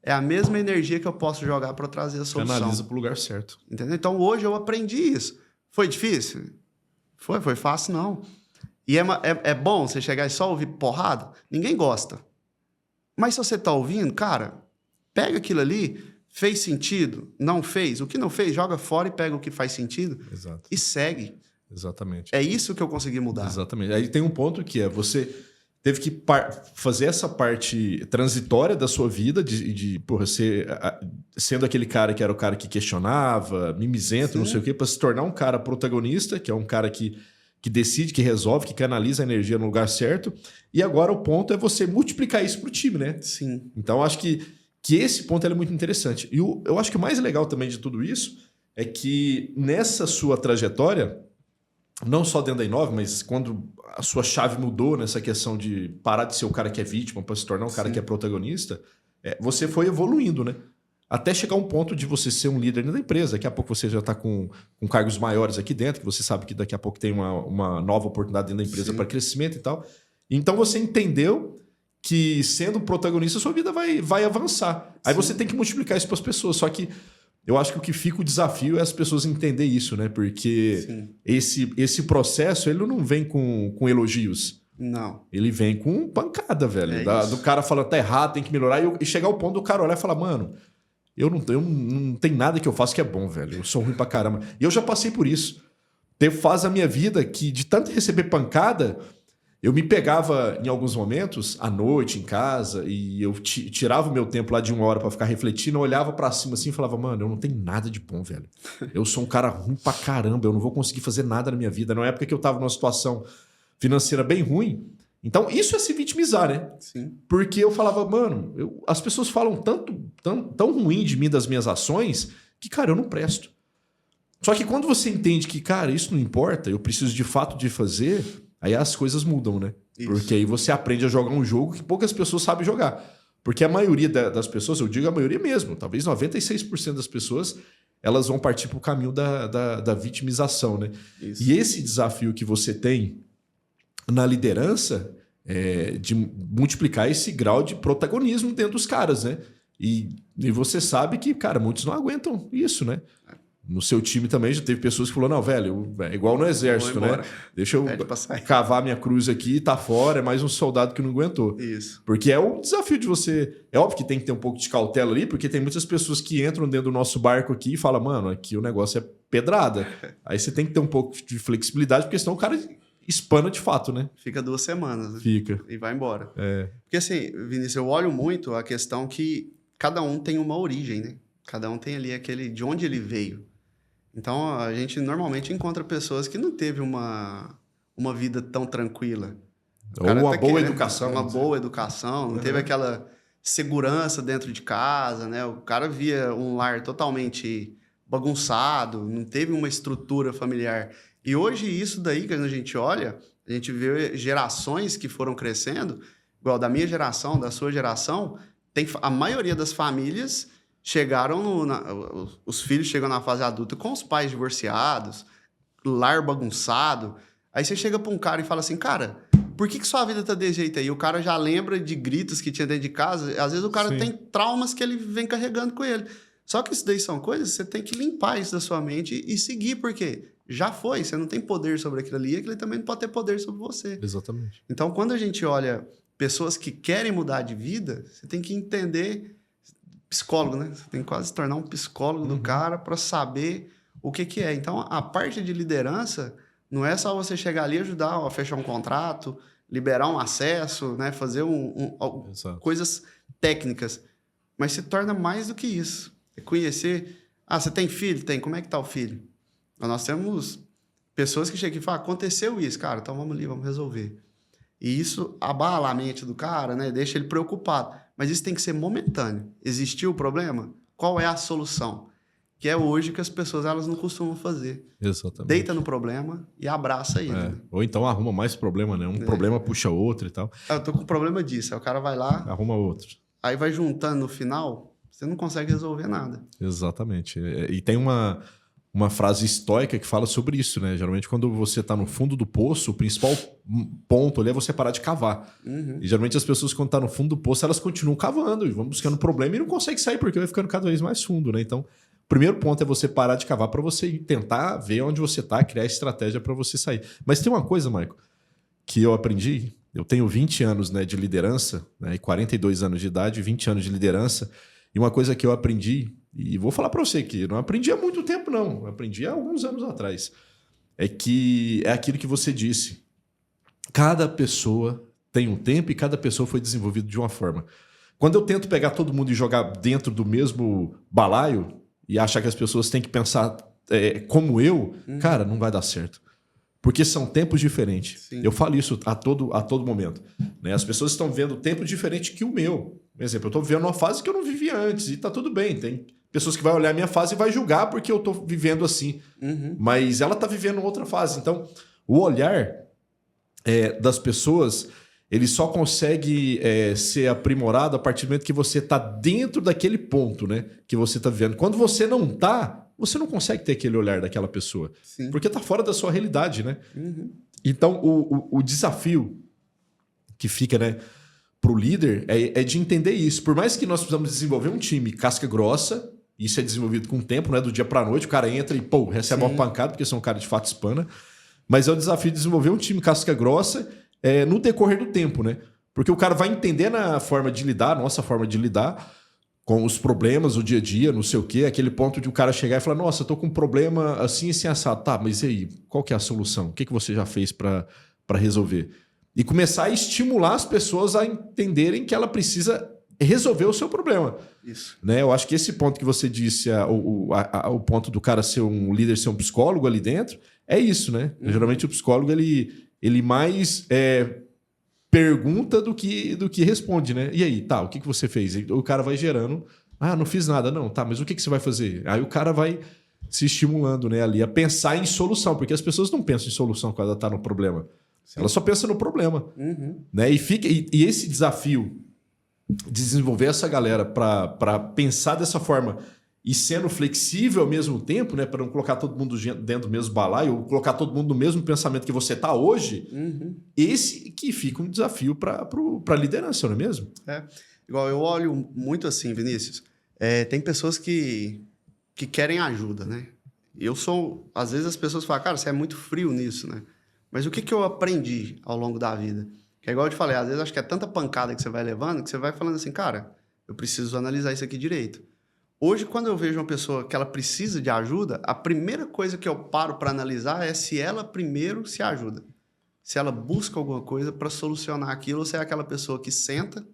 Speaker 2: é a mesma energia que eu posso jogar para trazer a solução.
Speaker 1: Analisa para o lugar certo.
Speaker 2: Entendeu? Então, hoje eu aprendi isso. Foi difícil? Foi fácil, não. E é bom você chegar e só ouvir porrada? Ninguém gosta. Mas se você tá ouvindo, cara, pega aquilo ali, fez sentido, não fez. O que não fez, joga fora e pega o que faz sentido.
Speaker 1: Exato.
Speaker 2: E segue.
Speaker 1: Exatamente.
Speaker 2: É isso que eu consegui mudar.
Speaker 1: Exatamente. Aí tem um ponto que é você teve que fazer essa parte transitória da sua vida de porra, sendo aquele cara que era o cara que questionava, mimizento,
Speaker 2: Sim.
Speaker 1: não sei o quê, para se tornar um cara protagonista, que é um cara que decide, que resolve, que canaliza a energia no lugar certo. E agora o ponto é você multiplicar isso pro time, né?
Speaker 2: Sim.
Speaker 1: Então acho que esse ponto é muito interessante. E eu acho que o mais legal também de tudo isso é que nessa sua trajetória, não só dentro da Inove, mas quando a sua chave mudou nessa questão de parar de ser o cara que é vítima para se tornar um cara que é protagonista, você foi evoluindo, né? Até chegar um ponto de você ser um líder dentro da empresa. Daqui a pouco você já está com cargos maiores aqui dentro, que você sabe que daqui a pouco tem uma nova oportunidade dentro da empresa para crescimento e tal. Então você entendeu que sendo protagonista, a sua vida vai avançar. Aí você tem que multiplicar isso para as pessoas. Só que eu acho que o que fica o desafio é as pessoas entenderem isso, né? Porque esse processo ele não vem com elogios.
Speaker 2: Não.
Speaker 1: Ele vem com pancada, velho. Do cara falando, tá errado, tem que melhorar. E chegar ao ponto do cara olhar e falar, mano, eu não tem nada que eu faço que é bom, velho. Eu sou ruim pra caramba. E eu já passei por isso. Teve fase da minha vida que, de tanto receber pancada, eu me pegava em alguns momentos, à noite, em casa, e eu tirava o meu tempo lá de 1 hora pra ficar refletindo, eu olhava pra cima assim e falava, mano, eu não tenho nada de bom, velho. Eu sou um cara ruim pra caramba, eu não vou conseguir fazer nada na minha vida. Na época que eu tava numa situação financeira bem ruim. Então, isso é se vitimizar, né?
Speaker 2: Sim.
Speaker 1: Porque eu falava, mano, as pessoas falam tão ruim de mim, das minhas ações, que, cara, eu não presto. Só que quando você entende que, cara, isso não importa, eu preciso de fato de fazer, aí as coisas mudam, né? Isso. Porque aí você aprende a jogar um jogo que poucas pessoas sabem jogar. Porque a maioria das pessoas, eu digo a maioria mesmo, talvez 96% das pessoas, elas vão partir para o caminho da vitimização, né? Isso. E esse desafio que você tem na liderança de multiplicar esse grau de protagonismo dentro dos caras, né? E você sabe que, cara, muitos não aguentam isso, né? No seu time também já teve pessoas que falaram, não, velho, é igual no exército, né? Deixa eu cavar minha cruz aqui, tá fora, é mais um soldado que não aguentou.
Speaker 2: Isso.
Speaker 1: Porque é o desafio de você... É óbvio que tem que ter um pouco de cautela ali, porque tem muitas pessoas que entram dentro do nosso barco aqui e falam, mano, aqui o negócio é pedrada. Aí você tem que ter um pouco de flexibilidade, porque senão o cara espana de fato, né?
Speaker 2: Fica 2 semanas. Né?
Speaker 1: Fica.
Speaker 2: E vai embora. Porque assim, Vinícius, eu olho muito a questão que cada um tem uma origem, né? Cada um tem ali aquele... de onde ele veio. Então, a gente normalmente encontra pessoas que não teve uma vida tão tranquila.
Speaker 1: Ou uma boa educação.
Speaker 2: Uma boa educação, não teve aquela segurança dentro de casa, né? O cara via um lar totalmente bagunçado, não teve uma estrutura familiar. E hoje, isso daí, quando a gente olha, a gente vê gerações que foram crescendo, igual da minha geração, da sua geração, a maioria das famílias... os filhos chegam na fase adulta com os pais divorciados, lar bagunçado. Aí você chega para um cara e fala assim, cara, por que sua vida tá desse jeito aí? O cara já lembra de gritos que tinha dentro de casa. Às vezes o cara tem traumas que ele vem carregando com ele. Só que isso daí são coisas que você tem que limpar isso da sua mente e seguir, porque já foi. Você não tem poder sobre aquilo ali, aquilo também não pode ter poder sobre você.
Speaker 1: Exatamente.
Speaker 2: Então, quando a gente olha pessoas que querem mudar de vida, você tem que entender... Psicólogo, né? Você tem que quase se tornar um psicólogo do cara para saber o que é. Então, a parte de liderança não é só você chegar ali e ajudar a fechar um contrato, liberar um acesso, né? Fazer coisas técnicas. Mas se torna mais do que isso. É conhecer... Ah, você tem filho? Tem. Como é que tá o filho? Nós temos pessoas que chegam e falam, aconteceu isso, cara, então vamos ali, vamos resolver. E isso abala a mente do cara, né? Deixa ele preocupado. Mas isso tem que ser momentâneo. Existiu o problema? Qual é a solução? Que é hoje que as pessoas elas não costumam fazer.
Speaker 1: Exatamente.
Speaker 2: Deita no problema e abraça ele. Né?
Speaker 1: Ou então arruma mais problema, né? Um problema puxa outro e tal.
Speaker 2: Eu tô com problema disso. Aí o cara vai lá...
Speaker 1: Arruma outro.
Speaker 2: Aí vai juntando no final, você não consegue resolver nada.
Speaker 1: Exatamente. E tem uma frase estoica que fala sobre isso, né? Geralmente quando você tá no fundo do poço, o principal ponto ali é você parar de cavar. E geralmente as pessoas, quando estão no fundo do poço, elas continuam cavando e vão buscando problema e não conseguem sair porque vai ficando cada vez mais fundo, né? Então, o primeiro ponto é você parar de cavar para você tentar ver onde você está, criar estratégia para você sair. Mas tem uma coisa, Maico, que eu aprendi. Eu tenho 20 anos, né, de liderança, né, e 42 anos de idade, 20 anos de liderança. E uma coisa que eu aprendi, e vou falar para você que não aprendi há muito tempo, não. Eu aprendi há alguns anos atrás. É que é aquilo que você disse. Cada pessoa tem um tempo e cada pessoa foi desenvolvida de uma forma. Quando eu tento pegar todo mundo e jogar dentro do mesmo balaio e achar que as pessoas têm que pensar como eu, cara, não vai dar certo. Porque são tempos diferentes. Sim. Eu falo isso a todo momento. Né? As pessoas estão vendo tempo diferente que o meu. Por exemplo, eu estou vivendo uma fase que eu não vivia antes e está tudo bem. Tem pessoas que vão olhar a minha fase e vai julgar porque eu estou vivendo assim. Mas ela está vivendo outra fase. Então, o olhar das pessoas, ele só consegue ser aprimorado a partir do momento que você está dentro daquele ponto, né, que você está vivendo. Quando você não está, você não consegue ter aquele olhar daquela pessoa. Sim. Porque está fora da sua realidade, né? Então, o desafio que fica, né, para o líder é de entender isso. Por mais que nós precisamos desenvolver um time casca grossa, isso é desenvolvido com o tempo, não é do dia para a noite, o cara entra e recebe uma pancada, porque são um cara de fato espana. Mas é o desafio de desenvolver um time casca grossa no decorrer do tempo, né? Porque o cara vai entender na forma de lidar, nossa forma de lidar, com os problemas, o dia a dia, não sei o quê, aquele ponto de o cara chegar e falar, nossa, eu tô com um problema assim, assim, assado. Tá, mas e aí? Qual que é a solução? O que você já fez para resolver? E começar a estimular as pessoas a entenderem que ela precisa resolver o seu problema.
Speaker 2: Isso.
Speaker 1: Né? Eu acho que esse ponto que você disse, o ponto do cara ser um líder, ser um psicólogo ali dentro, é isso, né? Geralmente o psicólogo, ele mais pergunta do que responde, né? E aí, tá, o que você fez? O cara vai gerando, não fiz nada. Não, tá, mas o que você vai fazer? Aí o cara vai se estimulando, né, ali a pensar em solução, porque as pessoas não pensam em solução quando ela tá no problema. Sim. Ela só pensa no problema. Né? E esse desafio de desenvolver essa galera para pensar dessa forma e sendo flexível ao mesmo tempo, né, para não colocar todo mundo dentro do mesmo balaio ou colocar todo mundo no mesmo pensamento que você está hoje, esse que fica um desafio para a liderança, não é mesmo?
Speaker 2: Igual eu olho muito assim, Vinícius, tem pessoas que querem ajuda, né? Às vezes as pessoas falam, cara, você é muito frio nisso, né? Mas o que eu aprendi ao longo da vida? Que é igual eu te falei, às vezes acho que é tanta pancada que você vai levando que você vai falando assim, cara, eu preciso analisar isso aqui direito. Hoje, quando eu vejo uma pessoa que ela precisa de ajuda, a primeira coisa que eu paro para analisar é se ela primeiro se ajuda. Se ela busca alguma coisa para solucionar aquilo, ou se é aquela pessoa que senta,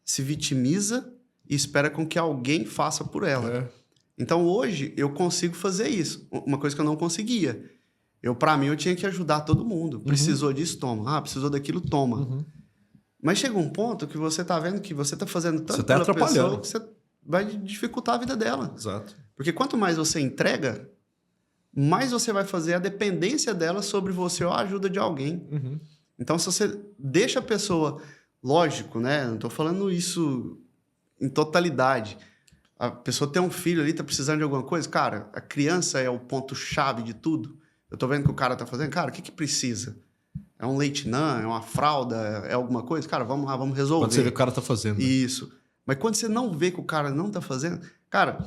Speaker 2: se vitimiza e espera com que alguém faça por ela. Então, hoje, eu consigo fazer isso. Uma coisa que eu não conseguia. Para mim, eu tinha que ajudar todo mundo. Precisou disso, toma. Precisou daquilo, toma. Mas chega um ponto que você tá vendo que você tá fazendo tanto pela pessoa que você vai dificultar a vida dela.
Speaker 1: Exato.
Speaker 2: Porque quanto mais você entrega, mais você vai fazer a dependência dela sobre você ou a ajuda de alguém. Então, se você deixa a pessoa... Lógico, né? Não tô falando isso em totalidade. A pessoa tem um filho ali, tá precisando de alguma coisa. Cara, a criança é o ponto-chave de tudo. Eu tô vendo que o cara tá fazendo. Cara, o que precisa? É um leite não? É uma fralda? É alguma coisa? Cara, vamos lá, vamos resolver.
Speaker 1: Quando você vê que o cara tá fazendo. Né?
Speaker 2: Isso. Mas quando você não vê que o cara não tá fazendo... Cara,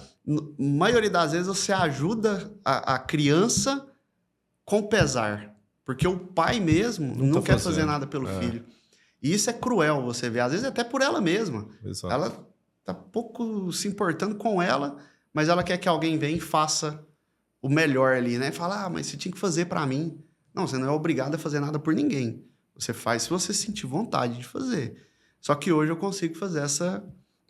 Speaker 2: maioria das vezes você ajuda a criança com pesar. Porque o pai mesmo não quer fazer nada pelo filho. E isso é cruel, você vê. Às vezes até por ela mesma.
Speaker 1: Exato.
Speaker 2: Ela tá pouco se importando com ela, mas ela quer que alguém venha e faça o melhor ali, né? Fala, mas você tinha que fazer para mim. Não, você não é obrigado a fazer nada por ninguém. Você faz se você sentir vontade de fazer. Só que hoje eu consigo fazer essa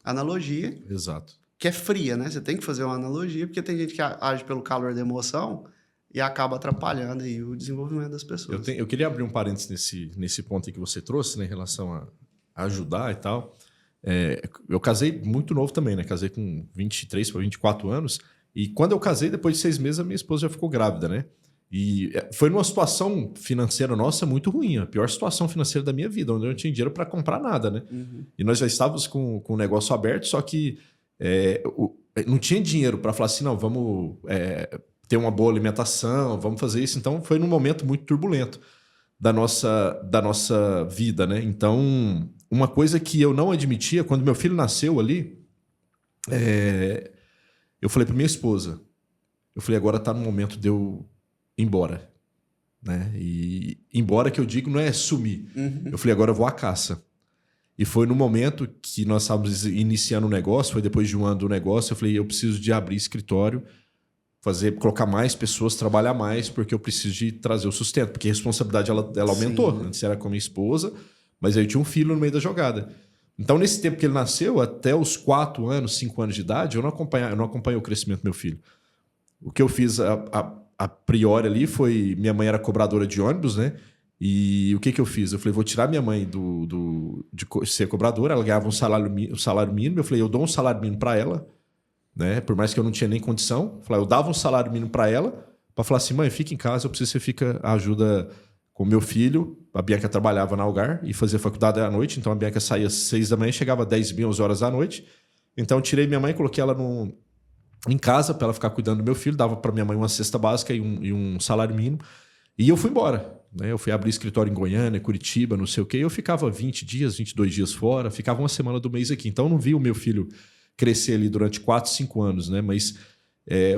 Speaker 2: analogia.
Speaker 1: Exato.
Speaker 2: Que é fria, né? Você tem que fazer uma analogia, porque tem gente que age pelo calor da emoção e acaba atrapalhando aí o desenvolvimento das pessoas.
Speaker 1: Eu queria abrir um parênteses nesse ponto aí que você trouxe, né, em relação a ajudar e tal. Eu casei muito novo também, né? Casei com 23 para 24 anos. E quando eu casei, depois de 6 meses, a minha esposa já ficou grávida, né? E foi numa situação financeira nossa muito ruim, a pior situação financeira da minha vida, onde eu não tinha dinheiro para comprar nada, né? E nós já estávamos com o negócio aberto, só que não tinha dinheiro para falar assim, não, vamos ter uma boa alimentação, vamos fazer isso. Então foi num momento muito turbulento da nossa vida, né? Então, uma coisa que eu não admitia, quando meu filho nasceu ali, eu falei para minha esposa, eu falei, agora tá no momento de eu ir embora, né? E embora que eu digo não é sumir. Eu falei, agora eu vou à caça. E foi no momento que nós estávamos iniciando o negócio, foi depois de um ano do negócio, eu falei, eu preciso de abrir escritório, colocar mais pessoas, trabalhar mais, porque eu preciso de trazer o sustento, porque a responsabilidade ela aumentou.
Speaker 2: Sim.
Speaker 1: Antes era com a minha esposa, mas aí eu tinha um filho no meio da jogada. Então, nesse tempo que ele nasceu, até os 4 anos, 5 anos de idade, eu não acompanhei o crescimento do meu filho. O que eu fiz a priori ali foi... Minha mãe era cobradora de ônibus, né? E o que eu fiz? Eu falei, vou tirar minha mãe de ser cobradora, ela ganhava um salário mínimo. Eu falei, eu dou um salário mínimo para ela, né? Por mais que eu não tinha nem condição. Eu dava um salário mínimo para ela, para falar assim, mãe, fica em casa, eu preciso que você fica, ajuda com meu filho. A Bianca trabalhava na Algar e fazia faculdade à noite, então a Bianca saía às 6 da manhã, chegava às 10h, 11 horas da noite. Então eu tirei minha mãe, coloquei ela em casa para ela ficar cuidando do meu filho, dava para minha mãe uma cesta básica e um salário mínimo. E eu fui embora, né? Eu fui abrir escritório em Goiânia, Curitiba, não sei o quê. Eu ficava 20 dias, 22 dias fora, ficava uma semana do mês aqui. Então eu não vi o meu filho crescer ali durante 4, 5 anos, né? Mas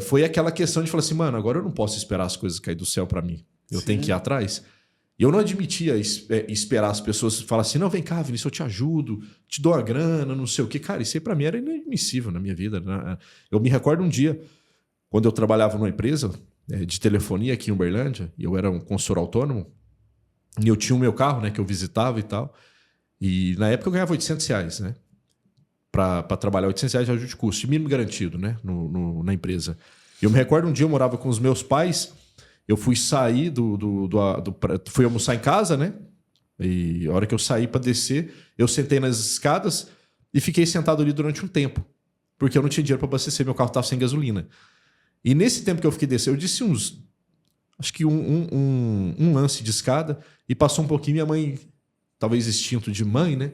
Speaker 1: foi aquela questão de falar assim, mano, agora eu não posso esperar as coisas cair do céu para mim. Eu tenho que ir atrás. E eu não admitia esperar as pessoas falar assim, não, vem cá, Vinícius, eu te ajudo, te dou a grana, não sei o quê. Cara, isso aí para mim era inadmissível na minha vida, né? Eu me recordo um dia, quando eu trabalhava numa empresa de telefonia aqui em Uberlândia, e eu era um consultor autônomo, e eu tinha o meu carro, né, que eu visitava e tal, e na época eu ganhava R$800, né? Para trabalhar, R$800 de ajuste de custo, mínimo garantido, né, na empresa. E eu me recordo um dia eu morava com os meus pais, eu fui sair fui almoçar em casa, né? E a hora que eu saí para descer, eu sentei nas escadas e fiquei sentado ali durante um tempo, porque eu não tinha dinheiro para abastecer, meu carro estava sem gasolina. E nesse tempo que eu fiquei descendo, eu disse acho que um lance de escada, e passou um pouquinho, minha mãe, talvez instinto de mãe, né?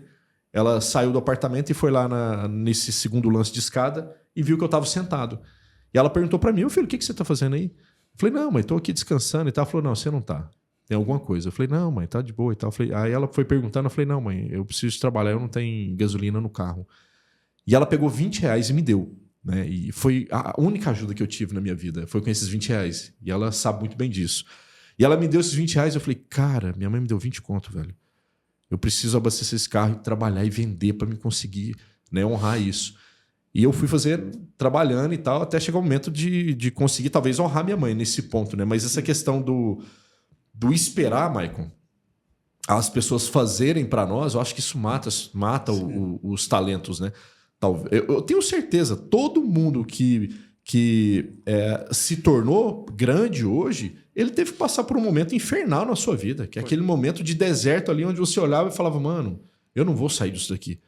Speaker 1: Ela saiu do apartamento e foi lá nesse segundo lance de escada e viu que eu estava sentado. E ela perguntou para mim, filho, o que você está fazendo aí? Eu falei, não, mãe, estou aqui descansando e tal. Ela falou, não, você não tá. Tem alguma coisa. Eu falei, não, mãe, tá de boa e tal. Aí ela foi perguntando, eu falei, não, mãe, eu preciso trabalhar, eu não tenho gasolina no carro. E ela pegou R$20 e me deu, né? E foi a única ajuda que eu tive na minha vida, foi com esses R$20. E ela sabe muito bem disso. E ela me deu esses R$20, eu falei, cara, minha mãe me deu 20 conto, velho. Eu preciso abastecer esse carro e trabalhar e vender para me conseguir, né, honrar isso. E eu fui trabalhando e tal, até chegar o momento de conseguir talvez honrar minha mãe nesse ponto, né? Mas essa questão do esperar, Maicon, as pessoas fazerem para nós, eu acho que isso mata os talentos, né? Eu tenho certeza, todo mundo que se tornou grande hoje, ele teve que passar por um momento infernal na sua vida, que é aquele momento de deserto ali onde você olhava e falava, mano, eu não vou sair disso daqui.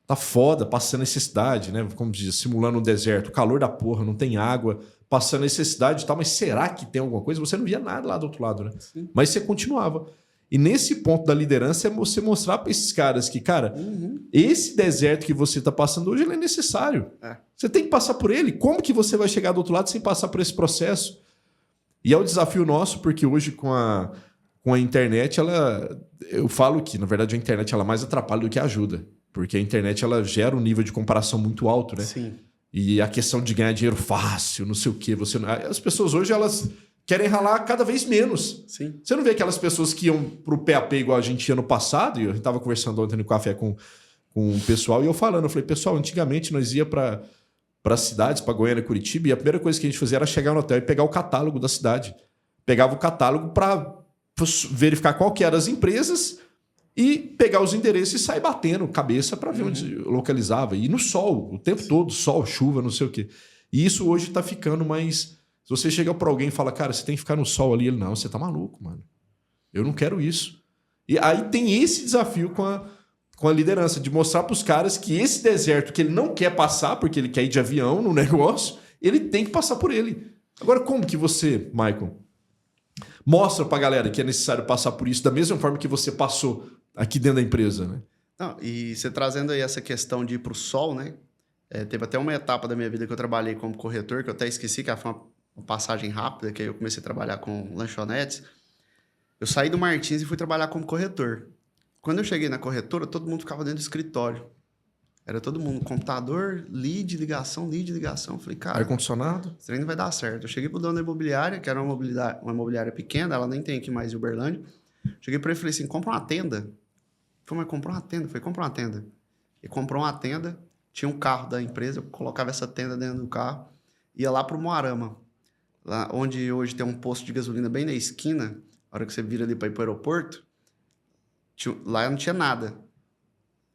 Speaker 1: Tá foda, passando necessidade, né? Como diz, simulando um deserto, calor da porra, não tem água, passando necessidade e tal, mas será que tem alguma coisa? Você não via nada lá do outro lado, né? Sim. Mas você continuava. E nesse ponto da liderança é você mostrar para esses caras que, cara, esse deserto que você tá passando hoje, ele é necessário. Você tem que passar por ele. Como que você vai chegar do outro lado sem passar por esse processo? E é o desafio nosso, porque hoje com a internet, eu falo que, na verdade, a internet ela mais atrapalha do que ajuda. Porque a internet ela gera um nível de comparação muito alto, né? Sim. E a questão de ganhar dinheiro fácil, não sei o quê. As pessoas hoje, elas querem ralar cada vez menos. Sim. Você não vê aquelas pessoas que iam pro PAP igual a gente ia no passado, e eu estava conversando ontem no café com o pessoal, e eu falei, pessoal, antigamente nós ia para cidades, para Goiânia, Curitiba, e a primeira coisa que a gente fazia era chegar no hotel e pegar o catálogo da cidade. Pegava o catálogo para verificar qual que eram as empresas e pegar os endereços e sair batendo cabeça para ver onde localizava. E no sol, o tempo todo, sol, chuva, não sei o quê. E isso hoje está ficando mais... Se você chega para alguém e fala, cara, você tem que ficar no sol ali, ele, não, você tá maluco, mano. Eu não quero isso. E aí tem esse desafio com a liderança, de mostrar para os caras que esse deserto que ele não quer passar, porque ele quer ir de avião no negócio, ele tem que passar por ele. Agora, como que você, Michael, mostra para a galera que é necessário passar por isso da mesma forma que você passou aqui dentro da empresa, né?
Speaker 2: Não, e você trazendo aí essa questão de ir para o sol, né? Teve até uma etapa da minha vida que eu trabalhei como corretor, que eu até esqueci, que foi uma passagem rápida, que aí eu comecei a trabalhar com lanchonetes. Eu saí do Martins e fui trabalhar como corretor. Quando eu cheguei na corretora, todo mundo ficava dentro do escritório. Era todo mundo, computador, lead, ligação. Eu falei, cara,
Speaker 1: Ar-condicionado?
Speaker 2: esse trem não vai dar certo. Eu cheguei pro dono da imobiliária, que era uma imobiliária pequena, ela nem tem aqui mais em Uberlândia. Cheguei para ele e falei assim, compra uma tenda. Ele falou, mas comprar uma tenda? Eu falei, compra uma tenda. Ele comprou uma tenda, tinha um carro da empresa, eu colocava essa tenda dentro do carro, ia lá pro Moarama, lá onde hoje tem um posto de gasolina bem na esquina, a hora que você vira ali para ir pro aeroporto, lá não tinha nada.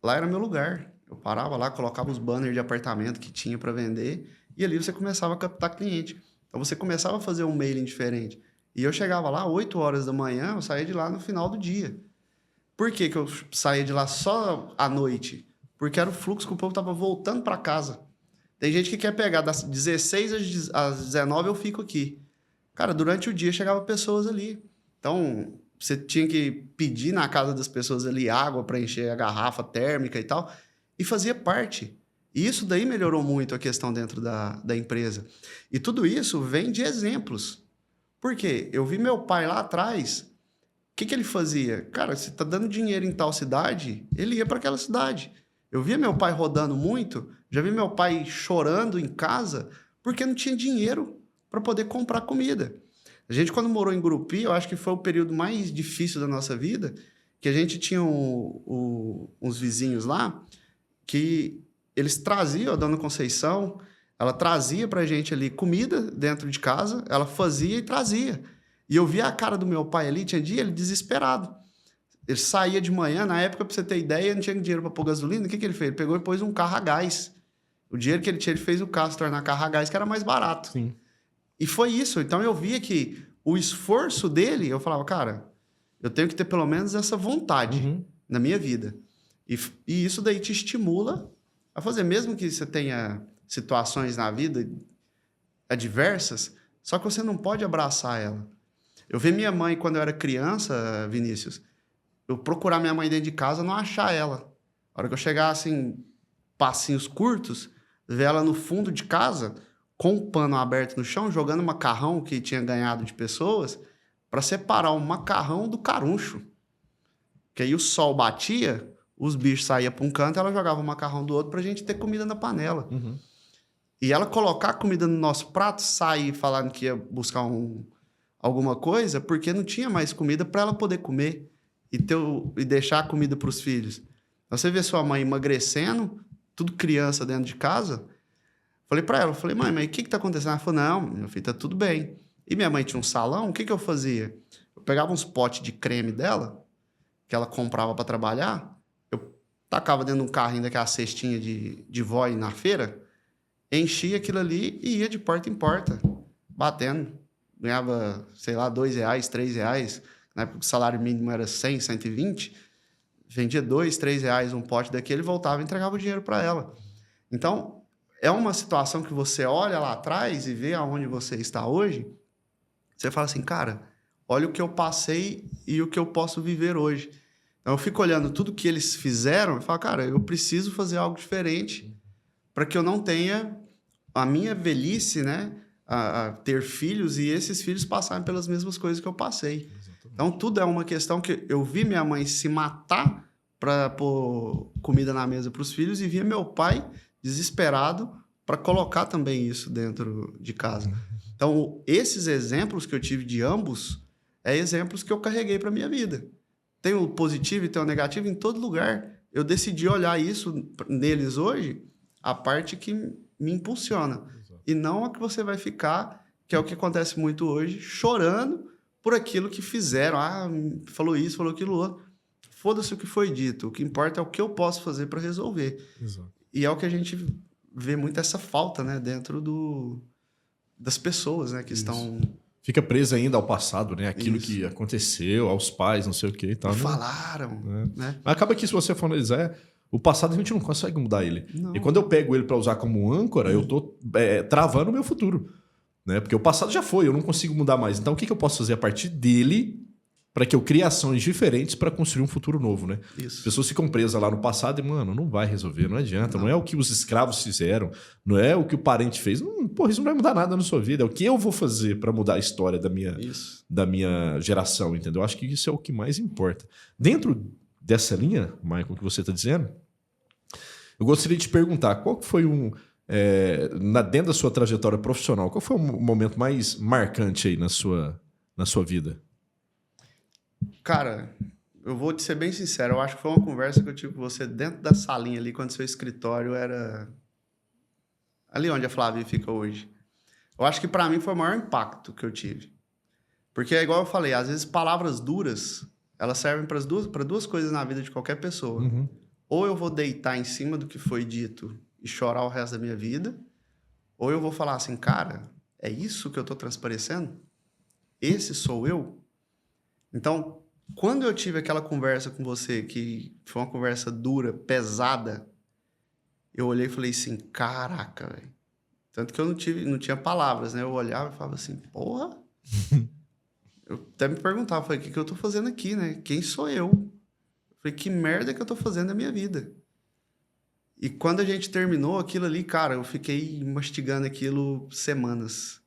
Speaker 2: Lá era meu lugar. Eu parava lá, colocava os banners de apartamento que tinha para vender e ali você começava a captar cliente. Então você começava a fazer um mailing diferente. E eu chegava lá 8 horas da manhã, eu saía de lá no final do dia. Por que eu saía de lá só à noite? Porque era o fluxo que o povo estava voltando para casa. Tem gente que quer pegar das 16 às 19 eu fico aqui. Cara, durante o dia chegava pessoas ali. Então, você tinha que pedir na casa das pessoas ali água para encher a garrafa térmica e tal. E fazia parte. E isso daí melhorou muito a questão dentro da empresa. E tudo isso vem de exemplos. Por quê? Eu vi meu pai lá atrás. O que ele fazia? Cara, se tá dando dinheiro em tal cidade, ele ia para aquela cidade. Eu via meu pai rodando muito, já vi meu pai chorando em casa porque não tinha dinheiro para poder comprar comida. A gente, quando morou em Gurupi, eu acho que foi o período mais difícil da nossa vida, que a gente tinha uns vizinhos lá que eles traziam, a dona Conceição, ela trazia pra gente ali comida dentro de casa, ela fazia e trazia. E eu via a cara do meu pai ali, tinha dia, ele desesperado. Ele saía de manhã, na época, pra você ter ideia, não tinha dinheiro para pôr gasolina, o que ele fez? Ele pegou e pôs um carro a gás. O dinheiro que ele tinha, ele fez o carro se tornar carro a gás, que era mais barato.
Speaker 1: Sim.
Speaker 2: E foi isso. Então eu via que o esforço dele, eu falava, cara, eu tenho que ter pelo menos essa vontade na minha vida. E isso daí te estimula a fazer, mesmo que você tenha situações na vida adversas, só que você não pode abraçar ela. Eu vi minha mãe quando eu era criança, Vinícius, eu procurar minha mãe dentro de casa, não achar ela. A hora que eu chegar, assim, passinhos curtos, ver ela no fundo de casa, com o pano aberto no chão, jogando macarrão que tinha ganhado de pessoas, para separar o macarrão do caruncho. Que aí o sol batia, os bichos saíam para um canto, ela jogava o macarrão do outro para a gente ter comida na panela. E ela colocar a comida no nosso prato, sair falando que ia buscar alguma coisa, porque não tinha mais comida para ela poder comer e deixar a comida para os filhos. Você vê sua mãe emagrecendo, tudo criança dentro de casa. Falei para ela, mãe, mas o que está acontecendo? Ela falou, não, meu filho, tá tudo bem. E minha mãe tinha um salão, o que eu fazia? Eu pegava uns potes de creme dela, que ela comprava para trabalhar, eu tacava dentro de um carrinho daquela cestinha de vó na feira, enchia aquilo ali e ia de porta em porta, batendo. Ganhava, sei lá, R$2, R$3. Na época o salário mínimo era 100, 120. Vendia R$2, R$3 um pote daquele, voltava e entregava o dinheiro para ela. Então, é uma situação que você olha lá atrás e vê aonde você está hoje, você fala assim, cara, olha o que eu passei e o que eu posso viver hoje. Então, eu fico olhando tudo que eles fizeram e falo, cara, eu preciso fazer algo diferente para que eu não tenha a minha velhice, né, a ter filhos e esses filhos passarem pelas mesmas coisas que eu passei. Exatamente. Então, tudo é uma questão que eu vi minha mãe se matar para pôr comida na mesa para os filhos e via meu pai desesperado para colocar também isso dentro de casa. Então, esses exemplos que eu tive de ambos é exemplos que eu carreguei para minha vida. Tem o positivo e tem o negativo em todo lugar. Eu decidi olhar isso neles hoje, a parte que me impulsiona. Exato. E não a que você vai ficar, que é o que acontece muito hoje, chorando por aquilo que fizeram. Ah, falou isso, falou aquilo outro. Foda-se o que foi dito. O que importa é o que eu posso fazer para resolver. Exato. E é o que a gente vê muito essa falta, né, dentro das pessoas, né, que isso. Estão...
Speaker 1: Fica presa ainda ao passado, né? Aquilo isso. Que aconteceu, aos pais, não sei o que e tal.
Speaker 2: Falaram, né?
Speaker 1: Mas acaba que se você for analisar, o passado a gente não consegue mudar ele. Não. E quando eu pego ele para usar como âncora, eu tô travando o meu futuro. Né? Porque o passado já foi, eu não consigo mudar mais. Então o que eu posso fazer a partir dele para que eu crie ações diferentes para construir um futuro novo, né?
Speaker 2: Isso.
Speaker 1: As pessoas ficam presas lá no passado e, mano, não vai resolver, não adianta. Não é o que os escravos fizeram, não é o que o parente fez. Não, porra, isso não vai mudar nada na sua vida. É o que eu vou fazer para mudar a história da minha geração, entendeu? Acho que isso é o que mais importa. Dentro dessa linha, Michael, que você está dizendo, eu gostaria de te perguntar, qual que foi dentro da sua trajetória profissional, qual foi o momento mais marcante aí na sua vida?
Speaker 2: Cara, eu vou te ser bem sincero, eu acho que foi uma conversa que eu tive com você dentro da salinha ali, quando seu escritório era ali onde a Flávia fica hoje. Eu acho que para mim foi o maior impacto que eu tive. Porque é igual eu falei, às vezes palavras duras, elas servem para duas coisas na vida de qualquer pessoa.
Speaker 1: Uhum.
Speaker 2: Ou eu vou deitar em cima do que foi dito e chorar o resto da minha vida, ou eu vou falar assim, cara, é isso que eu tô transparecendo? Esse sou eu? Então, quando eu tive aquela conversa com você, que foi uma conversa dura, pesada, eu olhei e falei assim, caraca, velho. Tanto que eu não tinha palavras, né? Eu olhava e falava assim, porra. Eu até me perguntava, falei, o que eu tô fazendo aqui, né? Quem sou eu? Eu falei, que merda que eu tô fazendo na minha vida? E quando a gente terminou aquilo ali, cara, eu fiquei mastigando aquilo semanas.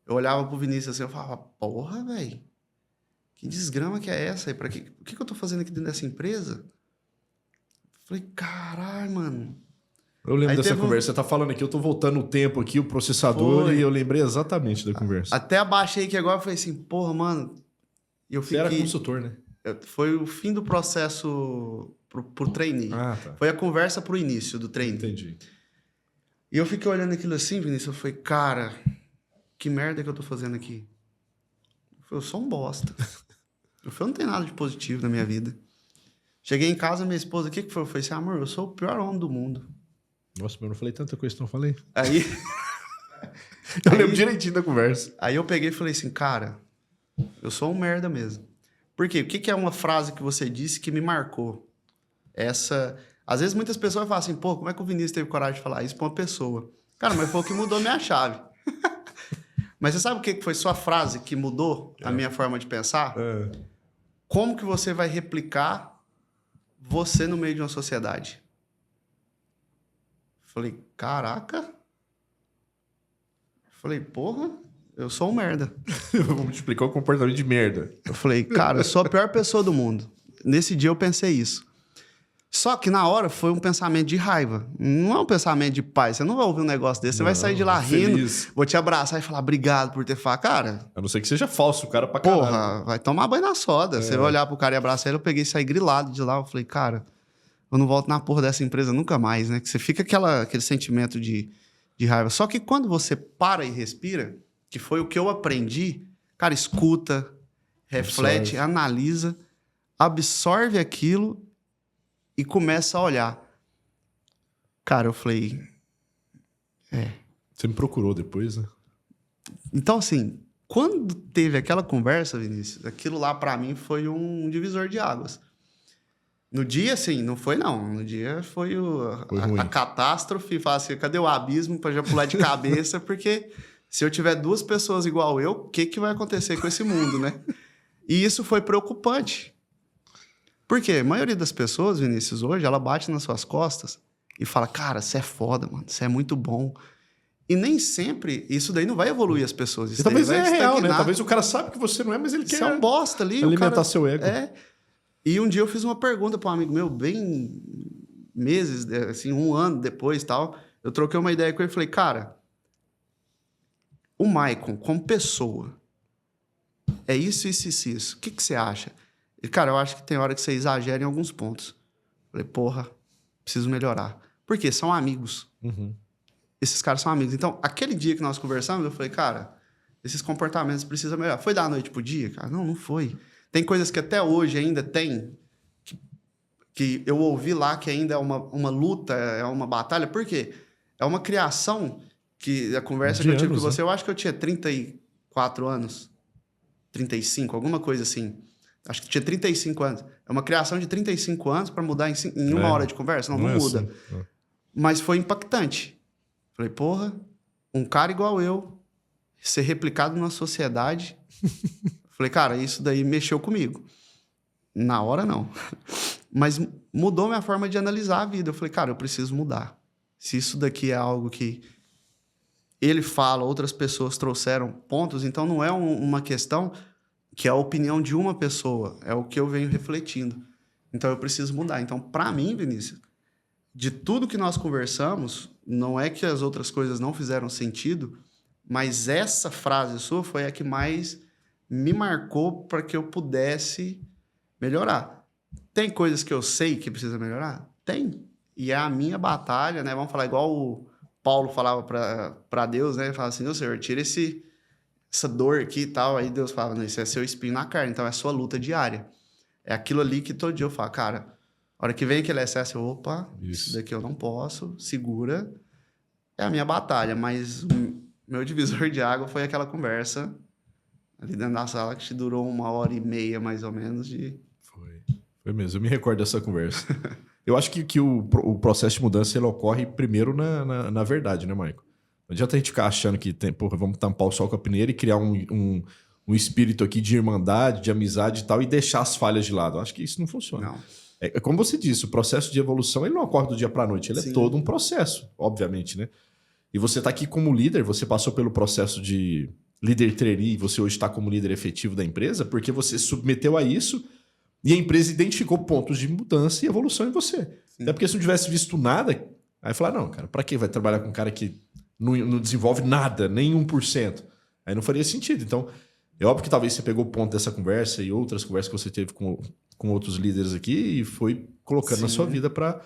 Speaker 2: Eu olhava pro Vinícius assim, eu falava, porra, velho. Que desgrama que é essa? O que eu tô fazendo aqui dentro dessa empresa? Falei, caralho, mano.
Speaker 1: Eu lembro dessa conversa. Você tá falando aqui, eu tô voltando o tempo aqui, o processador, e eu lembrei exatamente da conversa.
Speaker 2: Até abaixei aqui agora e falei assim, porra, mano.
Speaker 1: Você era consultor, né?
Speaker 2: Foi o fim do processo pro trainee.
Speaker 1: Ah, tá.
Speaker 2: Foi a conversa pro início do trainee.
Speaker 1: Entendi.
Speaker 2: E eu fiquei olhando aquilo assim, Vinícius, eu falei, cara, que merda que eu tô fazendo aqui? Eu sou um bosta. Eu não tenho nada de positivo na minha vida. Cheguei em casa, minha esposa, o que foi? Eu falei assim, amor, eu sou o pior homem do mundo.
Speaker 1: Nossa, mas eu não falei tanta coisa que não falei.
Speaker 2: Aí...
Speaker 1: eu lembro direitinho da conversa.
Speaker 2: Aí eu peguei e falei assim, cara, eu sou um merda mesmo. Por quê? O que é uma frase que você disse que me marcou? Às vezes muitas pessoas falam assim, pô, como é que o Vinícius teve coragem de falar isso pra uma pessoa? Cara, mas foi o que mudou minha chave. Mas você sabe o que foi sua frase que mudou a minha forma de pensar? Como que você vai replicar você no meio de uma sociedade? Falei, caraca. Falei, porra, eu sou um merda.
Speaker 1: Vamos te explicar o comportamento de merda.
Speaker 2: Eu falei, cara, eu sou a pior pessoa do mundo. Nesse dia eu pensei isso. Só que na hora foi um pensamento de raiva. Não é um pensamento de paz. Você não vai ouvir um negócio desse. Você vai sair de lá rindo, vou te abraçar e falar obrigado por ter falado. Cara...
Speaker 1: A não ser que seja falso o cara pra caralho.
Speaker 2: Porra, vai tomar banho na soda. Você vai olhar pro cara e abraçar ele. Eu peguei e saí grilado de lá. Eu falei, cara, eu não volto na porra dessa empresa nunca mais, né? Que você fica aquele sentimento de raiva. Só que quando você para e respira, que foi o que eu aprendi, cara, escuta, reflete, analisa, absorve aquilo e começa a olhar. Cara, eu falei...
Speaker 1: Você me procurou depois, né?
Speaker 2: Então, assim, quando teve aquela conversa, Vinícius, aquilo lá pra mim foi um divisor de águas. No dia, assim, não foi não. No dia foi a catástrofe. Falar assim, cadê o abismo pra já pular de cabeça? Porque se eu tiver duas pessoas igual eu, o que vai acontecer com esse mundo, né? E isso foi preocupante. Por quê? A maioria das pessoas, Vinícius, hoje, ela bate nas suas costas e fala, cara, você é foda, mano, você é muito bom. E nem sempre isso daí não vai evoluir as pessoas. Isso
Speaker 1: talvez
Speaker 2: vai
Speaker 1: real, né? Talvez o cara sabe que você não é, mas ele quer...
Speaker 2: Você é um bosta ali.
Speaker 1: Alimentar seu ego.
Speaker 2: E um dia eu fiz uma pergunta para um amigo meu, bem meses, assim, 1 ano depois tal. Eu troquei uma ideia com ele e falei, cara, o Maicon, como pessoa, é isso, isso, isso, isso. O que você acha? E, cara, eu acho que tem hora que você exagera em alguns pontos. Falei, porra, preciso melhorar. Por quê? São amigos.
Speaker 1: Uhum.
Speaker 2: Esses caras são amigos. Então, aquele dia que nós conversamos, eu falei, cara, esses comportamentos precisam melhorar. Foi da noite pro dia? Cara, não foi. Tem coisas que até hoje ainda tem, que eu ouvi lá que ainda é uma luta, é uma batalha. Por quê? É uma criação que a conversa que eu tive com você, eu acho que eu tinha 34 anos, 35, alguma coisa assim. Acho que tinha 35 anos. É uma criação de 35 anos para mudar em 1 hora de conversa? Não muda. Assim. Mas foi impactante. Falei, porra, um cara igual eu, ser replicado numa sociedade... Falei, cara, isso daí mexeu comigo. Na hora, não. Mas mudou minha forma de analisar a vida. Eu falei, cara, eu preciso mudar. Se isso daqui é algo que ele fala, outras pessoas trouxeram pontos, então não é uma questão que é a opinião de uma pessoa, é o que eu venho refletindo. Então eu preciso mudar. Então, para mim, Vinícius, de tudo que nós conversamos, não é que as outras coisas não fizeram sentido, mas essa frase sua foi a que mais me marcou para que eu pudesse melhorar. Tem coisas que eu sei que precisa melhorar? Tem. E é a minha batalha, né? Vamos falar igual o Paulo falava para Deus, né? Ele falava assim, Senhor, tira essa dor aqui e tal. Aí Deus falava, não, isso é seu espinho na carne, então é sua luta diária. É aquilo ali que todo dia eu falo, cara, a hora que vem aquele excesso, eu, opa, isso daqui eu não posso, segura. É a minha batalha, mas o meu divisor de água foi aquela conversa ali dentro da sala que durou 1h30, mais ou menos, de...
Speaker 1: Foi mesmo, eu me recordo dessa conversa. Eu acho que o processo de mudança ele ocorre primeiro na verdade, né, Maico? Não adianta a gente ficar achando que vamos tampar o sol com a peneira e criar um espírito aqui de irmandade, de amizade e tal, e deixar as falhas de lado. Eu acho que isso não funciona.
Speaker 2: Não.
Speaker 1: É como você disse, o processo de evolução ele não ocorre do dia para a noite, ele
Speaker 2: Sim.
Speaker 1: é todo um processo, obviamente, né? E você está aqui como líder, você passou pelo processo de líder trainee e você hoje está como líder efetivo da empresa porque você submeteu a isso e a empresa identificou pontos de mudança e evolução em você. Sim. Até porque se não tivesse visto nada, aí falar, não, cara, para que vai trabalhar com um cara que não desenvolve nada, nem 1%? Aí não faria sentido. Então, é óbvio que talvez você pegou o ponto dessa conversa e outras conversas que você teve com outros líderes aqui e foi colocando na sua vida para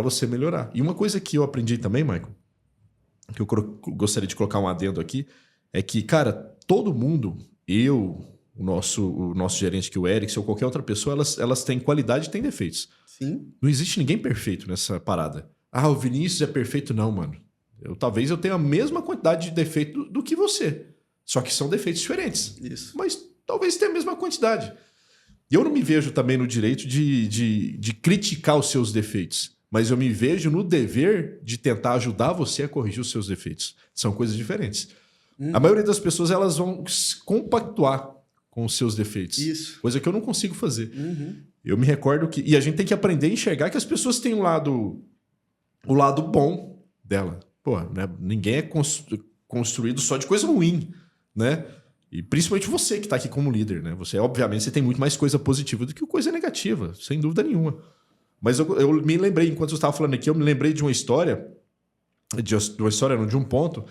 Speaker 1: você melhorar. E uma coisa que eu aprendi também, Michael, que eu gostaria de colocar um adendo aqui, é que, cara, todo mundo, o nosso gerente aqui, o Eric, ou qualquer outra pessoa, elas têm qualidade e têm defeitos.
Speaker 2: Sim.
Speaker 1: Não existe ninguém perfeito nessa parada. Ah, o Vinícius é perfeito. Não, mano. Talvez eu tenha a mesma quantidade de defeito do que você. Só que são defeitos diferentes.
Speaker 2: Isso.
Speaker 1: Mas talvez tenha a mesma quantidade. E eu não me vejo também no direito de criticar os seus defeitos. Mas eu me vejo no dever de tentar ajudar você a corrigir os seus defeitos. São coisas diferentes. A maioria das pessoas elas vão compactuar com os seus defeitos.
Speaker 2: Isso.
Speaker 1: Coisa que eu não consigo fazer. Eu me recordo que... E a gente tem que aprender a enxergar que as pessoas têm o lado bom dela. Pô, né? Ninguém é construído só de coisa ruim, né? E principalmente você que está aqui como líder, né? Obviamente, você tem muito mais coisa positiva do que coisa negativa, sem dúvida nenhuma. Mas eu me lembrei, enquanto você estava falando aqui, eu me lembrei de uma história, de um ponto,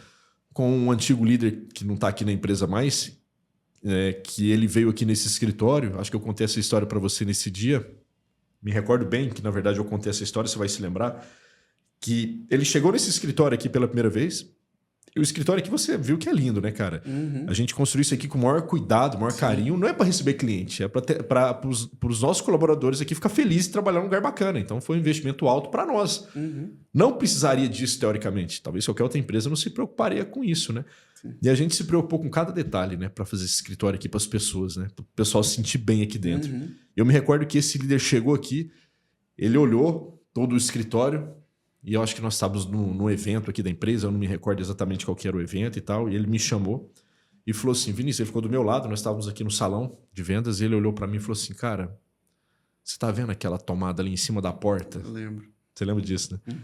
Speaker 1: com um antigo líder que não está aqui na empresa mais, que ele veio aqui nesse escritório. Acho que eu contei essa história para você nesse dia. Me recordo bem que, na verdade, eu contei essa história, você vai se lembrar. Que ele chegou nesse escritório aqui pela primeira vez. E o escritório aqui você viu que é lindo, né, cara? A gente construiu isso aqui com o maior cuidado, o maior carinho. Não é para receber cliente, é para os nossos colaboradores aqui ficar felizes de trabalhar num lugar bacana. Então foi um investimento alto para nós. Não precisaria disso, teoricamente. Talvez qualquer outra empresa não se preocuparia com isso, né? Sim. E a gente se preocupou com cada detalhe, né? Para fazer esse escritório aqui para as pessoas, né? Para o pessoal se sentir bem aqui dentro. Eu me recordo que esse líder chegou aqui, ele olhou todo o escritório. E eu acho que nós estávamos num evento aqui da empresa, eu não me recordo exatamente qual que era o evento e tal, e ele me chamou e falou assim, Vinícius, ele ficou do meu lado, nós estávamos aqui no salão de vendas, e ele olhou para mim e falou assim, cara, você está vendo aquela tomada ali em cima da porta?
Speaker 2: Eu lembro.
Speaker 1: Você lembra disso, né?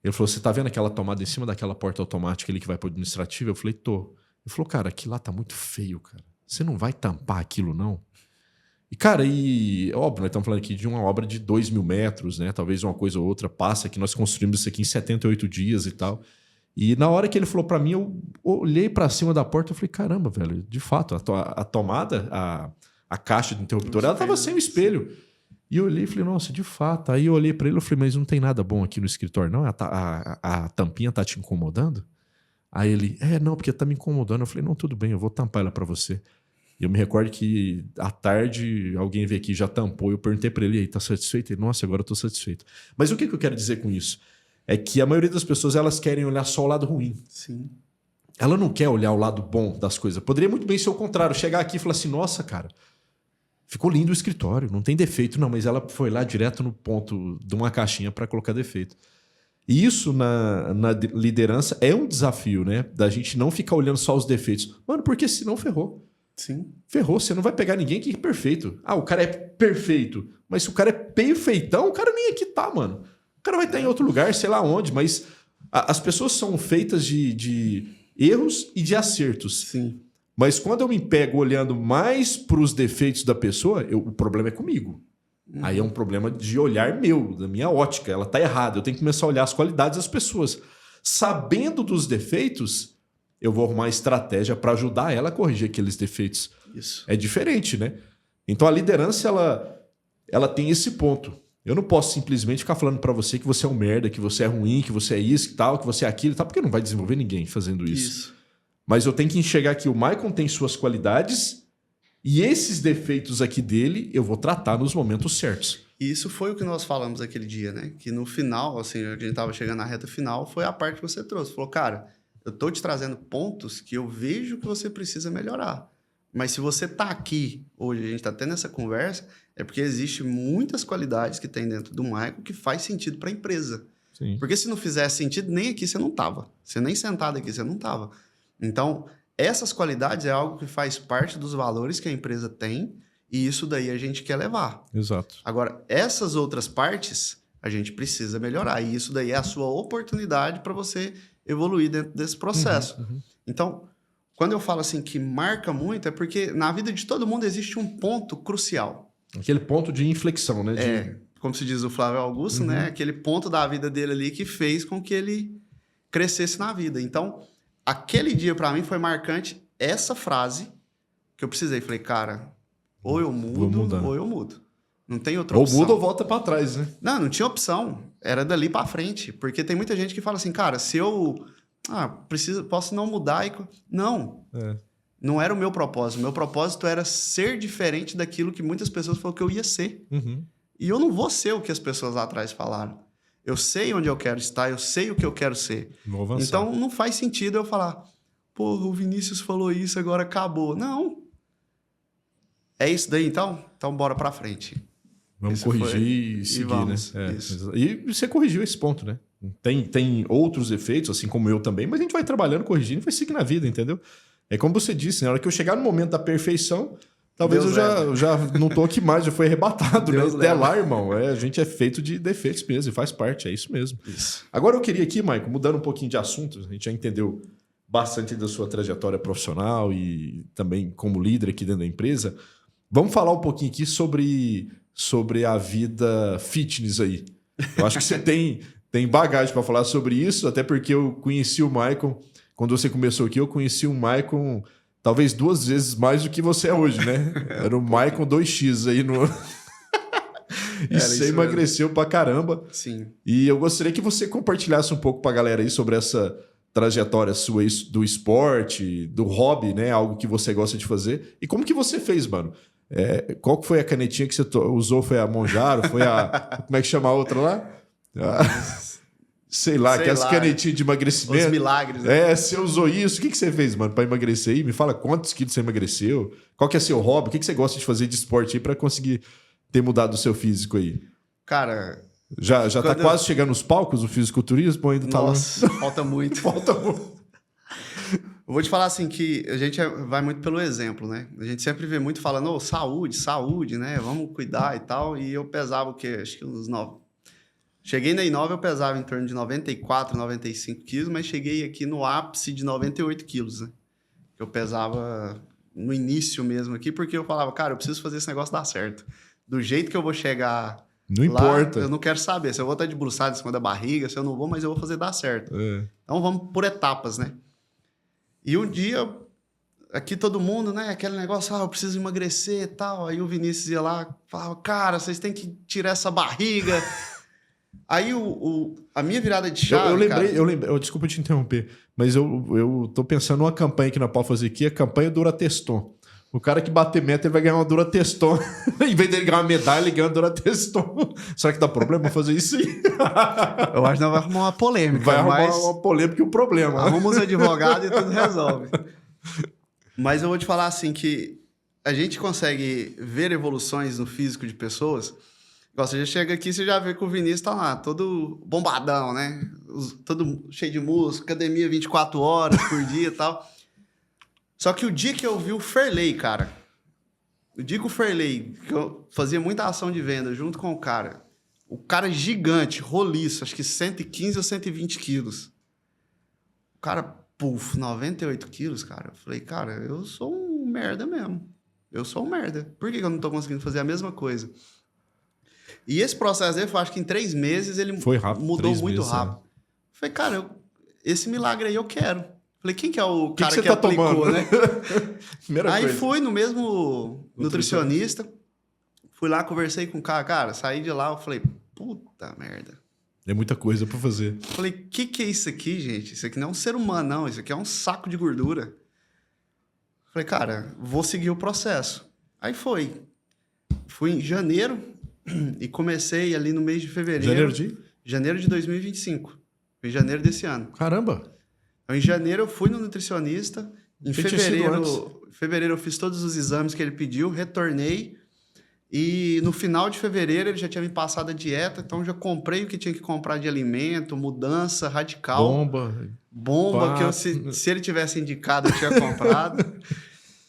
Speaker 1: Ele falou, você está vendo aquela tomada em cima daquela porta automática ali que vai para o administrativo? Eu falei, tô. Ele falou, cara, aquilo lá tá muito feio, cara. Você não vai tampar aquilo, não? E, cara, óbvio, nós estamos falando aqui de uma obra de 2.000 metros, né? Talvez uma coisa ou outra passa, que nós construímos isso aqui em 78 dias e tal. E na hora que ele falou para mim, eu olhei para cima da porta e falei, caramba, velho, de fato, a tomada, a caixa de interruptor, ela estava sem o espelho. E eu olhei e falei, nossa, de fato. Aí eu olhei para ele e falei, mas não tem nada bom aqui no escritório, não? A tampinha tá te incomodando? Aí ele, não, porque tá me incomodando. Eu falei, não, tudo bem, eu vou tampar ela para você. E eu me recordo que à tarde alguém veio aqui e já tampou. Eu perguntei para ele, aí, tá satisfeito? Ele, nossa, agora eu tô satisfeito. Mas o que eu quero dizer com isso? É que a maioria das pessoas elas querem olhar só o lado ruim.
Speaker 2: Sim.
Speaker 1: Ela não quer olhar o lado bom das coisas. Poderia muito bem ser o contrário. Chegar aqui e falar assim, nossa, cara, ficou lindo o escritório, não tem defeito. Não, mas ela foi lá direto no ponto de uma caixinha para colocar defeito. E isso na liderança é um desafio, né? Da gente não ficar olhando só os defeitos. Mano, porque senão ferrou.
Speaker 2: Sim.
Speaker 1: Ferrou, você não vai pegar ninguém que é perfeito. Ah, o cara é perfeito. Mas se o cara é perfeitão, o cara nem aqui tá, mano. O cara vai estar em outro lugar, sei lá onde, mas as pessoas são feitas de erros e de acertos.
Speaker 2: Sim.
Speaker 1: Mas quando eu me pego olhando mais para os defeitos da pessoa, o problema é comigo. Aí é um problema de olhar meu, da minha ótica. Ela tá errada. Eu tenho que começar a olhar as qualidades das pessoas. Sabendo dos defeitos, eu vou arrumar estratégia para ajudar ela a corrigir aqueles defeitos.
Speaker 2: Isso.
Speaker 1: É diferente, né? Então a liderança, ela tem esse ponto. Eu não posso simplesmente ficar falando para você que você é um merda, que você é ruim, que você é isso, que tal, que você é aquilo, tal, porque não vai desenvolver ninguém fazendo isso. Mas eu tenho que enxergar que o Maicon tem suas qualidades e esses defeitos aqui dele eu vou tratar nos momentos certos.
Speaker 2: E isso foi o que nós falamos aquele dia, né? Que no final, assim, a gente tava chegando na reta final, foi a parte que você trouxe. Falou, cara, eu tô te trazendo pontos que eu vejo que você precisa melhorar. Mas se você tá aqui hoje, a gente tá tendo essa conversa, é porque existe muitas qualidades que tem dentro do Maicon que faz sentido para a empresa.
Speaker 1: Sim.
Speaker 2: Porque se não fizesse sentido, nem aqui você não tava. Você nem sentado aqui você não tava. Então, essas qualidades é algo que faz parte dos valores que a empresa tem e isso daí a gente quer levar.
Speaker 1: Exato.
Speaker 2: Agora, essas outras partes a gente precisa melhorar e isso daí é a sua oportunidade para você evoluir dentro desse processo. Então, quando eu falo assim que marca muito, é porque na vida de todo mundo existe um ponto crucial.
Speaker 1: Aquele ponto de inflexão, né?
Speaker 2: Como se diz o Flávio Augusto, né? Aquele ponto da vida dele ali que fez com que ele crescesse na vida. Então, aquele dia para mim foi marcante essa frase que eu precisei. Falei, cara, ou eu mudo ou eu mudo. Não tem outra opção.
Speaker 1: Ou muda ou volta para trás, né?
Speaker 2: Não tinha opção. Era dali para frente. Porque tem muita gente que fala assim, cara, se eu posso não mudar. Não. Não era o meu propósito. O meu propósito era ser diferente daquilo que muitas pessoas falaram que eu ia ser. E eu não vou ser o que as pessoas lá atrás falaram. Eu sei onde eu quero estar, eu sei o que eu quero ser.
Speaker 1: Vou avançar.
Speaker 2: Então, não faz sentido eu falar, porra, o Vinícius falou isso, agora acabou. Não. É isso daí, então? Então, bora pra frente.
Speaker 1: Vamos corrigir e seguir,
Speaker 2: vamos,
Speaker 1: né?
Speaker 2: isso.
Speaker 1: E você corrigiu esse ponto, né? Tem outros efeitos, assim como eu também, mas a gente vai trabalhando, corrigindo e vai seguir na vida, entendeu? É como você disse, na hora que eu chegar no momento da perfeição, talvez
Speaker 2: Deus
Speaker 1: eu já não tô aqui mais, já foi arrebatado,
Speaker 2: Deus
Speaker 1: né? Até
Speaker 2: leva.
Speaker 1: lá, irmão, a gente é feito de defeitos mesmo e faz parte, é isso mesmo.
Speaker 2: Isso.
Speaker 1: Agora eu queria aqui, Maicon, mudando um pouquinho de assunto, a gente já entendeu bastante da sua trajetória profissional e também como líder aqui dentro da empresa. Vamos falar um pouquinho aqui sobre a vida fitness aí. Eu acho que você tem bagagem para falar sobre isso, até porque eu conheci o Maicon, quando você começou aqui, eu conheci o Maicon talvez 2 vezes mais do que você é hoje, né? Era o Maicon 2x aí no... E você emagreceu pra caramba.
Speaker 2: Sim.
Speaker 1: E eu gostaria que você compartilhasse um pouco pra galera aí sobre essa trajetória sua aí do esporte, do hobby, né? Algo que você gosta de fazer. E como que você fez, mano? Qual que foi a canetinha que você usou? Foi a Monjaro? Foi a... Como é que chama a outra lá? Sei lá, aquelas canetinhas de emagrecimento.
Speaker 2: Os milagres. Né?
Speaker 1: Você usou isso. O que você fez, mano, pra emagrecer aí? Me fala quantos quilos você emagreceu. Qual que é seu hobby? O que você gosta de fazer de esporte aí pra conseguir ter mudado o seu físico aí?
Speaker 2: Cara...
Speaker 1: Já tá quase chegando nos palcos o fisiculturismo? Ainda tá
Speaker 2: Nossa, falta muito.
Speaker 1: Falta muito.
Speaker 2: Eu vou te falar assim que a gente vai muito pelo exemplo, né? A gente sempre vê muito falando, saúde, né? Vamos cuidar e tal. E eu pesava o quê? Acho que uns 9. Cheguei na I9, eu pesava em torno de 94, 95 quilos, mas cheguei aqui no ápice de 98 quilos, né? Eu pesava no início mesmo aqui, porque eu falava, cara, eu preciso fazer esse negócio dar certo. Do jeito que eu vou chegar...
Speaker 1: Não importa.
Speaker 2: Eu não quero saber se eu vou estar debruçado em cima da barriga, se eu não vou, mas eu vou fazer dar certo. Então vamos por etapas, né? E um dia, aqui todo mundo, né? Aquele negócio, eu preciso emagrecer e tal. Aí o Vinícius ia lá, falava, cara, vocês têm que tirar essa barriga. Aí a minha virada de chave,
Speaker 1: eu lembrei, desculpa te interromper, mas eu tô pensando numa campanha que nós podemos fazer aqui, a campanha Durateston. O cara que bater meta, ele vai ganhar uma Durateston. Em vez dele ganhar uma medalha, ele ganha uma Durateston. Será que dá problema fazer isso aí?
Speaker 2: Eu acho que não vai arrumar uma polêmica.
Speaker 1: Vai arrumar uma polêmica e um problema.
Speaker 2: Arruma os advogados e tudo resolve. Mas eu vou te falar assim que a gente consegue ver evoluções no físico de pessoas. Você já chega aqui, você já vê que o Vinícius tá lá, todo bombadão, né? Todo cheio de músculo, academia 24 horas por dia e tal. Só que o dia que eu vi o Ferley, cara, o dia que o Ferley, que eu fazia muita ação de venda junto com o cara gigante, roliço, acho que 115 ou 120 quilos. O cara, puf, 98 quilos, cara. Eu falei, cara, eu sou um merda mesmo. Eu sou um merda. Por que eu não tô conseguindo fazer a mesma coisa? E esse processo dele, eu acho que em 3 meses ele
Speaker 1: Foi rápido,
Speaker 2: mudou
Speaker 1: 3
Speaker 2: muito
Speaker 1: meses,
Speaker 2: rápido. Falei, cara, esse milagre aí eu quero. Falei, quem que é o
Speaker 1: Que
Speaker 2: cara
Speaker 1: você
Speaker 2: que
Speaker 1: tá
Speaker 2: aplicou,
Speaker 1: tomando?
Speaker 2: né?
Speaker 1: Primeira
Speaker 2: Aí
Speaker 1: coisa.
Speaker 2: fui no mesmo nutricionista. Fui lá, conversei com o cara. Cara, saí de lá, eu falei, puta merda.
Speaker 1: É muita coisa pra fazer.
Speaker 2: Falei, que é isso aqui, gente? Isso aqui não é um ser humano, não. Isso aqui é um saco de gordura. Falei, cara, vou seguir o processo. Aí foi. Fui em janeiro e comecei ali no mês de fevereiro. Janeiro de 2025. Em janeiro desse ano.
Speaker 1: Caramba!
Speaker 2: Então, em janeiro eu fui no nutricionista. Em fevereiro eu fiz todos os exames que ele pediu, retornei. E no final de fevereiro ele já tinha me passado a dieta, então já comprei o que tinha que comprar de alimento, mudança radical. Bomba, que se ele tivesse indicado, eu tinha comprado.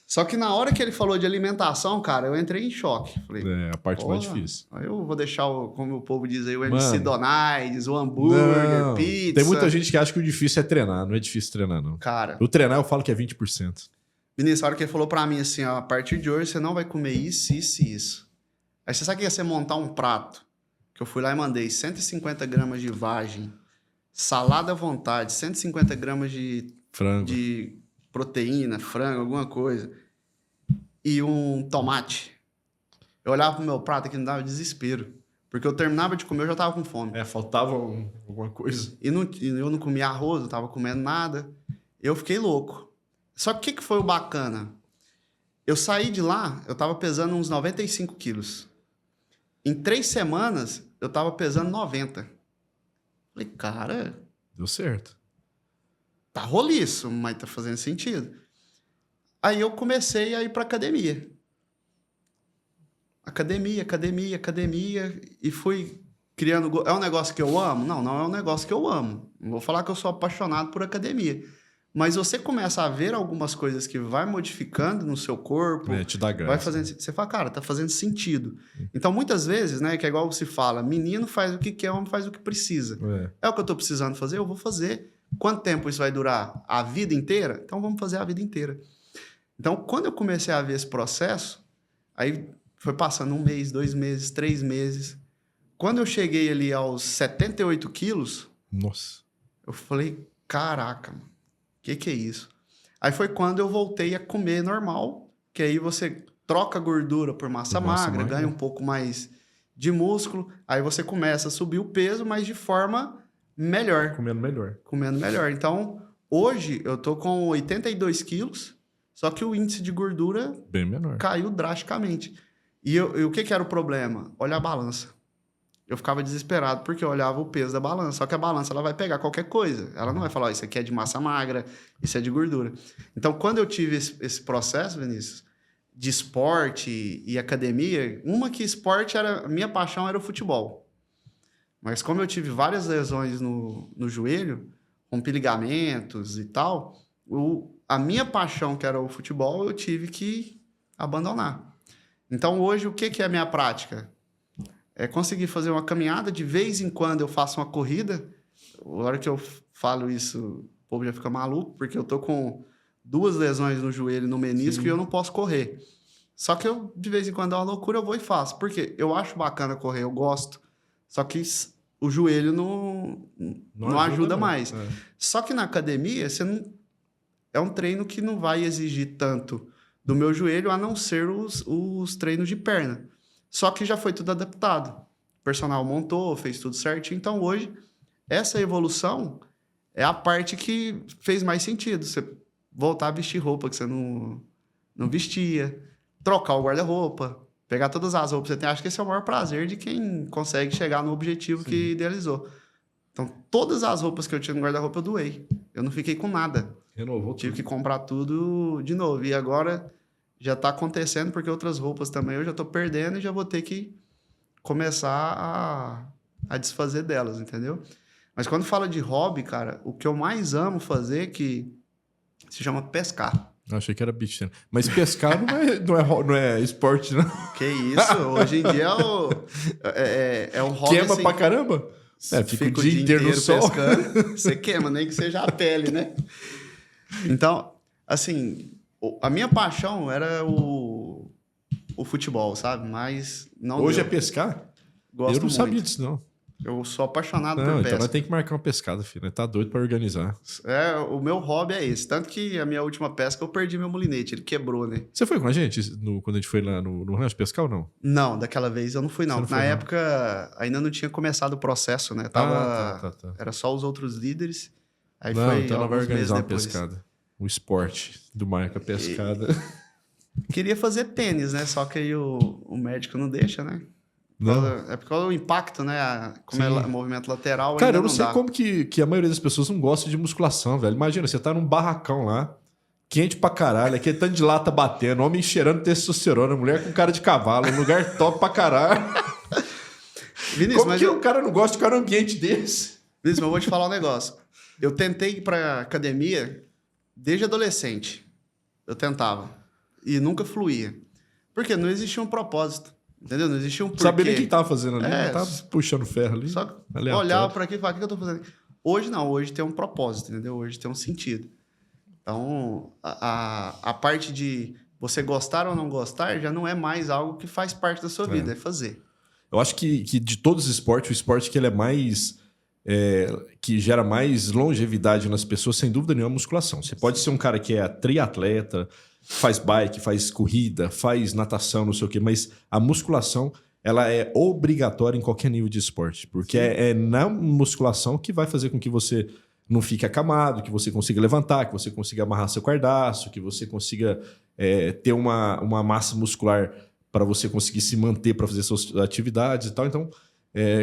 Speaker 2: Só que na hora que ele falou de alimentação, cara, eu entrei em choque. Falei,
Speaker 1: É a parte mais difícil.
Speaker 2: Aí eu vou deixar, como o povo diz aí, o MC Donaides, o hambúrguer, pizza.
Speaker 1: Tem muita gente que acha que o difícil é treinar. Não é difícil treinar, não.
Speaker 2: Cara,
Speaker 1: O treinar eu falo que é 20%.
Speaker 2: Vinícius, a hora que ele falou pra mim assim, ó, a partir de hoje você não vai comer isso, isso e isso. Aí você sabe o que é você montar um prato? Que eu fui lá e mandei 150 gramas de vagem, salada à vontade, 150 gramas de
Speaker 1: Frango.
Speaker 2: de proteína, frango, alguma coisa, e um tomate. Eu olhava pro meu prato que me dava desespero. Porque eu terminava de comer, eu já tava com fome.
Speaker 1: Faltava alguma coisa.
Speaker 2: E eu não comia arroz, não tava comendo nada. Eu fiquei louco. Só que o que foi o bacana? Eu saí de lá, eu tava pesando uns 95 quilos. Em 3 semanas, eu tava pesando 90. Falei, cara...
Speaker 1: Deu certo.
Speaker 2: Tá roliço, mas tá fazendo sentido. Aí eu comecei a ir pra academia. Academia. E fui criando... É um negócio que eu amo? Não, não é um negócio que eu amo. Não vou falar que eu sou apaixonado por academia. Mas você começa a ver algumas coisas que vai modificando no seu corpo.
Speaker 1: Te dá graça.
Speaker 2: Vai fazendo, você fala, cara, tá fazendo sentido. Então, muitas vezes, né, que é igual se fala, menino faz o que quer, homem faz o que precisa. É o que eu tô precisando fazer, eu vou fazer. Quanto tempo isso vai durar? A vida inteira? Então, vamos fazer a vida inteira. Então, quando eu comecei a ver esse processo, aí foi passando 1 mês, 2 meses, 3 meses. Quando eu cheguei ali aos 78 quilos...
Speaker 1: Nossa.
Speaker 2: Eu falei, caraca, mano. O que é isso? Aí foi quando eu voltei a comer normal, que aí você troca gordura por massa magra, ganha um pouco mais de músculo, aí você começa a subir o peso, mas de forma melhor. Comendo melhor. Então, hoje eu tô com 82 quilos, só que o índice de gordura
Speaker 1: bem menor.
Speaker 2: Caiu drasticamente. E o que era o problema? Olha a balança. Eu ficava desesperado porque eu olhava o peso da balança. Só que a balança ela vai pegar qualquer coisa. Ela não vai falar, isso aqui é de massa magra, isso é de gordura. Então, quando eu tive esse processo, Vinícius, de esporte e academia, a minha paixão era o futebol. Mas como eu tive várias lesões no joelho, rompi ligamentos e tal, a minha paixão, que era o futebol, eu tive que abandonar. Então, hoje, o que é a minha prática? É conseguir fazer uma caminhada, de vez em quando eu faço uma corrida. A hora que eu falo isso, o povo já fica maluco, porque eu tô com 2 lesões no joelho e no menisco. Sim. E eu não posso correr. Só que eu, de vez em quando, dá uma loucura, eu vou e faço. Por quê? Eu acho bacana correr, eu gosto. Só que o joelho não ajuda mais. É. Só que na academia, é um treino que não vai exigir tanto do meu joelho, a não ser os treinos de perna. Só que já foi tudo adaptado. O personal montou, fez tudo certinho. Então, hoje, essa evolução é a parte que fez mais sentido. Você voltar a vestir roupa que você não vestia, trocar o guarda-roupa, pegar todas as roupas que você tem. Acho que esse é o maior prazer de quem consegue chegar no objetivo Sim. que idealizou. Então, todas as roupas que eu tinha no guarda-roupa, eu doei. Eu não fiquei com nada.
Speaker 1: Renovou
Speaker 2: Tive
Speaker 1: tudo.
Speaker 2: que comprar tudo de novo. E agora... já está acontecendo, porque outras roupas também eu já estou perdendo e já vou ter que começar a desfazer delas, entendeu? Mas quando fala de hobby, cara, o que eu mais amo fazer que se chama pescar.
Speaker 1: Eu achei que era beach tennis. Mas pescar não é esporte, não.
Speaker 2: Que isso, hoje em dia é um hobby.
Speaker 1: Queima
Speaker 2: assim,
Speaker 1: pra caramba.
Speaker 2: Fica o dia inteiro no sol. Pescando. Você queima, nem que seja a pele, né? Então, assim, a minha paixão era o futebol, sabe? Mas não
Speaker 1: Hoje
Speaker 2: deu.
Speaker 1: é pescar?
Speaker 2: Gosto
Speaker 1: Eu não
Speaker 2: muito.
Speaker 1: sabia disso, não.
Speaker 2: Eu sou apaixonado
Speaker 1: Não,
Speaker 2: por
Speaker 1: então
Speaker 2: pesca.
Speaker 1: nós temos que marcar uma pescada, filho. Né? Tá doido pra organizar.
Speaker 2: O meu hobby é esse. Tanto que a minha última pesca eu perdi meu molinete. Ele quebrou, né?
Speaker 1: Você foi com a gente quando a gente foi lá no rancho pescar ou não?
Speaker 2: Não, daquela vez eu não fui, não.
Speaker 1: Você não foi,
Speaker 2: Na
Speaker 1: não?
Speaker 2: época ainda não tinha começado o processo, né?
Speaker 1: Tá.
Speaker 2: Era só os outros líderes. Aí
Speaker 1: Não,
Speaker 2: foi
Speaker 1: então ela vai
Speaker 2: alguns meses
Speaker 1: organizar uma
Speaker 2: depois.
Speaker 1: pescada. O esporte do Marca Pescada.
Speaker 2: Queria fazer tênis, né? Só que aí o médico não deixa, né?
Speaker 1: Não.
Speaker 2: É por causa do impacto, né? Como é movimento lateral.
Speaker 1: Cara,
Speaker 2: ainda
Speaker 1: eu não sei
Speaker 2: dá.
Speaker 1: como que a maioria das pessoas não gosta de musculação, velho. Imagina, você tá num barracão lá, quente pra caralho, aquele tanto de lata batendo, homem cheirando testosterona, mulher com cara de cavalo, um lugar top pra caralho.
Speaker 2: Vinícius,
Speaker 1: Como que o cara não gosta de ficar num ambiente desse?
Speaker 2: Vinícius, eu vou te falar um negócio. Eu tentei ir pra academia desde adolescente. Eu tentava. E nunca fluía. Porque não existia um propósito. Entendeu? Não existia um porquê.
Speaker 1: Sabia nem o que tava fazendo ali,
Speaker 2: É,
Speaker 1: não tava puxando ferro ali.
Speaker 2: Só
Speaker 1: aleatório.
Speaker 2: olhava pra aqui e falava, o que eu tô fazendo? Hoje não, hoje tem um propósito, entendeu? Hoje tem um sentido. Então, a parte de você gostar ou não gostar já não é mais algo que faz parte da sua vida, é fazer.
Speaker 1: Eu acho que de todos os esportes, o esporte que ele é mais... que gera mais longevidade nas pessoas, sem dúvida nenhuma, é a musculação. Você pode ser um cara que é triatleta, faz bike, faz corrida, faz natação, não sei o quê, mas a musculação, ela é obrigatória em qualquer nível de esporte, porque é na musculação que vai fazer com que você não fique acamado, que você consiga levantar, que você consiga amarrar seu guardaço, que você consiga ter uma massa muscular para você conseguir se manter para fazer suas atividades e tal. Então,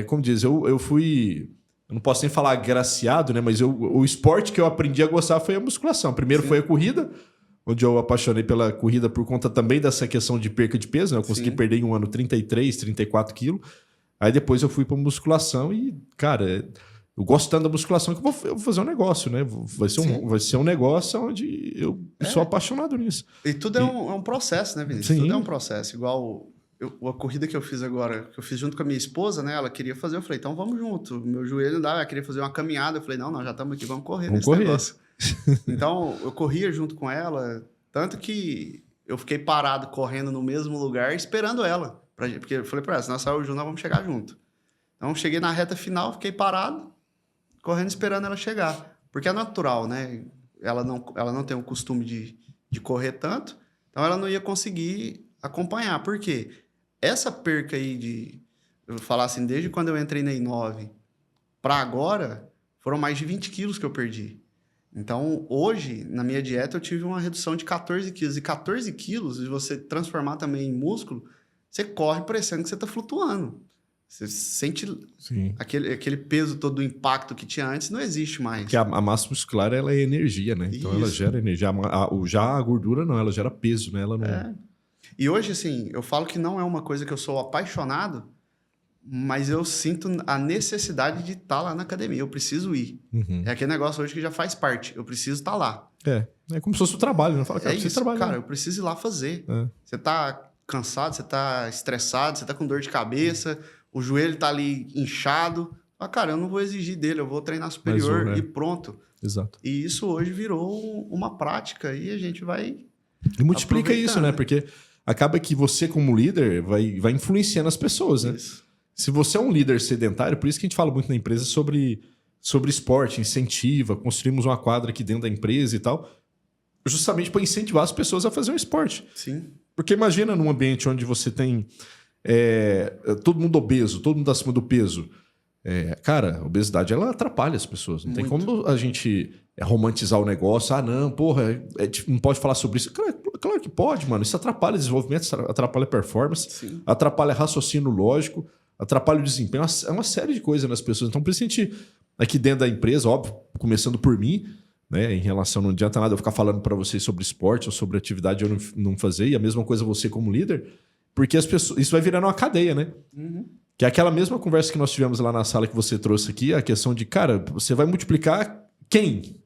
Speaker 1: como diz, eu fui... Eu não posso nem falar agraciado, né? Mas o esporte que eu aprendi a gostar foi a musculação. Primeiro foi a corrida, onde eu apaixonei pela corrida por conta também dessa questão de perca de peso, né? Eu consegui perder em um ano 33, 34 quilos. Aí depois eu fui para musculação e, cara, eu gosto tanto da musculação que eu vou fazer um negócio, né? Vai ser um negócio onde eu sou apaixonado nisso.
Speaker 2: E tudo é um processo, né, Vinícius?
Speaker 1: Sim.
Speaker 2: Tudo é um processo. Igual a corrida que eu fiz agora, que eu fiz junto com a minha esposa, né? Ela queria fazer, eu falei, então vamos junto. Meu joelho não dá, ela queria fazer uma caminhada. Eu falei, não, já estamos aqui, vamos correr nesse negócio. Então, eu corria junto com ela, tanto que eu fiquei parado correndo no mesmo lugar, esperando ela. Porque eu falei para ela, se nós sairmos juntos, nós vamos chegar junto. Então, cheguei na reta final, fiquei parado, correndo, esperando ela chegar. Porque é natural, né? Ela não tem o costume de correr tanto, então ela não ia conseguir acompanhar. Por quê? Essa perca aí eu vou falar assim, desde quando eu entrei na I9 para agora, foram mais de 20 quilos que eu perdi. Então, hoje, na minha dieta, eu tive uma redução de 14 quilos. E 14 quilos, se você transformar também em músculo, você corre parecendo que você está flutuando. Você sente aquele peso todo do impacto que tinha antes, não existe mais.
Speaker 1: Porque a massa muscular, ela é energia, né? Então, ela gera energia. Já a gordura, não. Ela gera peso, né? Ela não...
Speaker 2: E hoje, assim, eu falo que não é uma coisa que eu sou apaixonado, mas eu sinto a necessidade de estar lá na academia. Eu preciso ir.
Speaker 1: Uhum.
Speaker 2: É aquele negócio hoje que já faz parte. Eu preciso estar lá.
Speaker 1: É como se fosse o trabalho, né? Fala, cara, eu preciso trabalhar.
Speaker 2: Cara, eu preciso ir lá fazer. Você tá cansado, você tá estressado, você tá com dor de cabeça, o joelho tá ali inchado. Ah, cara, eu não vou exigir dele, eu vou treinar superior e pronto.
Speaker 1: Exato.
Speaker 2: E isso hoje virou uma prática e a gente vai...
Speaker 1: E multiplica isso, né? Porque acaba que você, como líder, vai influenciando as pessoas, né?
Speaker 2: Isso.
Speaker 1: Se você é um líder sedentário, por isso que a gente fala muito na empresa sobre esporte, incentiva, construímos uma quadra aqui dentro da empresa e tal, justamente para incentivar as pessoas a fazer um esporte.
Speaker 2: Sim.
Speaker 1: Porque imagina num ambiente onde você tem todo mundo obeso, todo mundo acima do peso. Cara, a obesidade, ela atrapalha as pessoas. Não tem como a gente romantizar o negócio. Ah, não, porra, não pode falar sobre isso. Claro que pode, mano. Isso atrapalha o desenvolvimento, atrapalha a performance, atrapalha raciocínio lógico, atrapalha o desempenho. É uma série de coisas nas pessoas. Então, por isso a gente, aqui dentro da empresa, óbvio, começando por mim, né, em relação, não adianta nada eu ficar falando para vocês sobre esporte ou sobre atividade eu não fazer, e a mesma coisa você como líder, porque as pessoas, isso vai virando uma cadeia, né?
Speaker 2: Uhum.
Speaker 1: Que é aquela mesma conversa que nós tivemos lá na sala que você trouxe aqui, a questão de, cara, você vai multiplicar quem?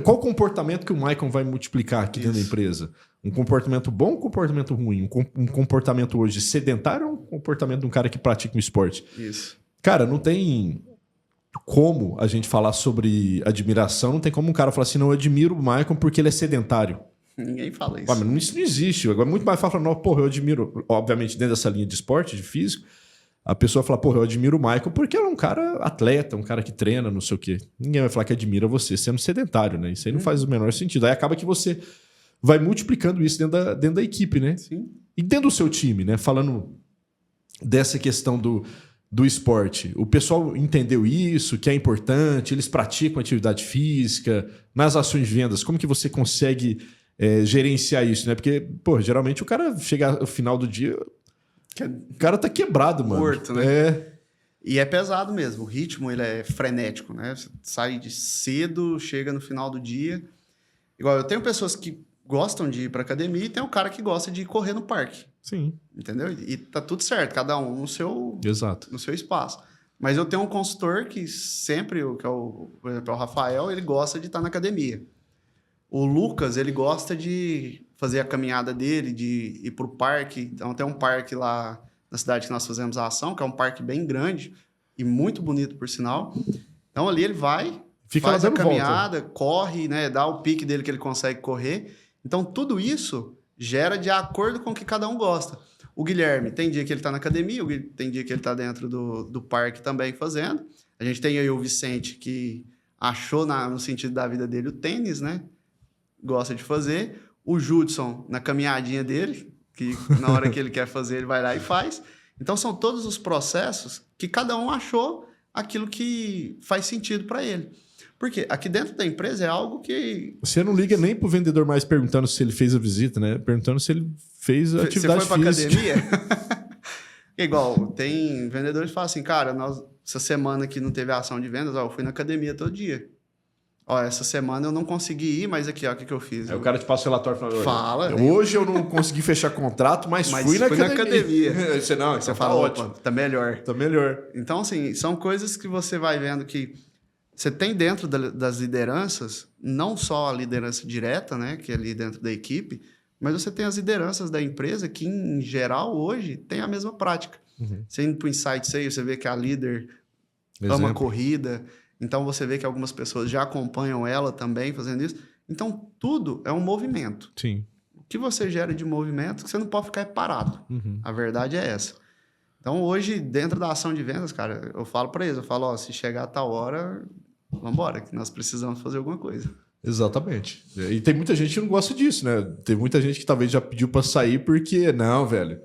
Speaker 1: Qual o comportamento que o Maicon vai multiplicar aqui dentro da empresa? Um comportamento bom ou um comportamento ruim? Um comportamento hoje sedentário ou um comportamento de um cara que pratica um esporte?
Speaker 2: Isso.
Speaker 1: Cara, não tem como a gente falar sobre admiração, não tem como um cara falar assim, não, eu admiro o Maicon porque ele é sedentário.
Speaker 2: Ninguém fala isso.
Speaker 1: Mas isso não existe. Agora, muito mais fácil falar, não, porra, eu admiro, obviamente, dentro dessa linha de esporte, de físico, a pessoa fala, porra, eu admiro o Maicon porque ele é um cara atleta, um cara que treina, não sei o quê. Ninguém vai falar que admira você sendo sedentário, né? Isso aí não faz o menor sentido. Aí acaba que você vai multiplicando isso dentro da equipe, né?
Speaker 2: Sim.
Speaker 1: E dentro do seu time, né? Falando dessa questão do esporte. O pessoal entendeu isso, que é importante, eles praticam atividade física, nas ações de vendas, como que você consegue gerenciar isso, né? Porque, pô, geralmente o cara chega ao final do dia, o cara tá quebrado, mano.
Speaker 2: Morto, né?
Speaker 1: É.
Speaker 2: E é pesado mesmo, o ritmo ele é frenético, né? Você sai de cedo, chega no final do dia. Igual, eu tenho pessoas que gostam de ir pra academia e tem um cara que gosta de correr no parque.
Speaker 1: Sim.
Speaker 2: Entendeu? E tá tudo certo, cada um no
Speaker 1: Exato.
Speaker 2: seu espaço. Mas eu tenho um consultor que sempre, que é por exemplo, o Rafael, ele gosta de estar na academia. O Lucas, ele gosta de fazer a caminhada dele, de ir pro parque. Então tem um parque lá na cidade que nós fazemos a ação, que é um parque bem grande e muito bonito, por sinal. Então ali ele vai, faz a caminhada, corre, né, dá o pique dele que ele consegue correr. Então tudo isso gera de acordo com o que cada um gosta. O Guilherme, tem dia que ele está na academia, tem dia que ele está dentro do parque também fazendo. A gente tem aí o Vicente, que achou no sentido da vida dele o tênis, né? Gosta de fazer. O Judson, na caminhadinha dele, que na hora que ele quer fazer, ele vai lá e faz. Então, são todos os processos que cada um achou aquilo que faz sentido para ele. Porque aqui dentro da empresa é algo que...
Speaker 1: Você não liga nem pro vendedor mais perguntando se ele fez a visita, né? Perguntando se ele fez a atividade física.
Speaker 2: Você foi pra academia? Igual, tem vendedores que falam assim, cara, essa semana que não teve ação de vendas, eu fui na academia todo dia. Essa semana eu não consegui ir, mas aqui, o que eu fiz?
Speaker 1: Aí o cara te passa o relatório e
Speaker 2: fala.
Speaker 1: Hoje eu não consegui fechar contrato, mas fui na academia.
Speaker 2: Você fala, ótimo. Tá melhor.
Speaker 1: Tá melhor.
Speaker 2: Então, assim, são coisas que você vai vendo que você tem dentro das lideranças, não só a liderança direta, né, que é ali dentro da equipe, mas você tem as lideranças da empresa que, em geral, hoje, tem a mesma prática.
Speaker 1: Uhum.
Speaker 2: Você indo para o Insight Sales, você vê que a líder ama a corrida, então você vê que algumas pessoas já acompanham ela também fazendo isso. Então, tudo é um movimento.
Speaker 1: Sim.
Speaker 2: O que você gera de movimento, que você não pode ficar parado.
Speaker 1: Uhum.
Speaker 2: A verdade é essa. Então, hoje, dentro da ação de vendas, cara, eu falo para eles, se chegar a tal hora, vamos embora, que nós precisamos fazer alguma coisa.
Speaker 1: Exatamente. E tem muita gente que não gosta disso, né? Tem muita gente que talvez já pediu para sair porque, não, velho,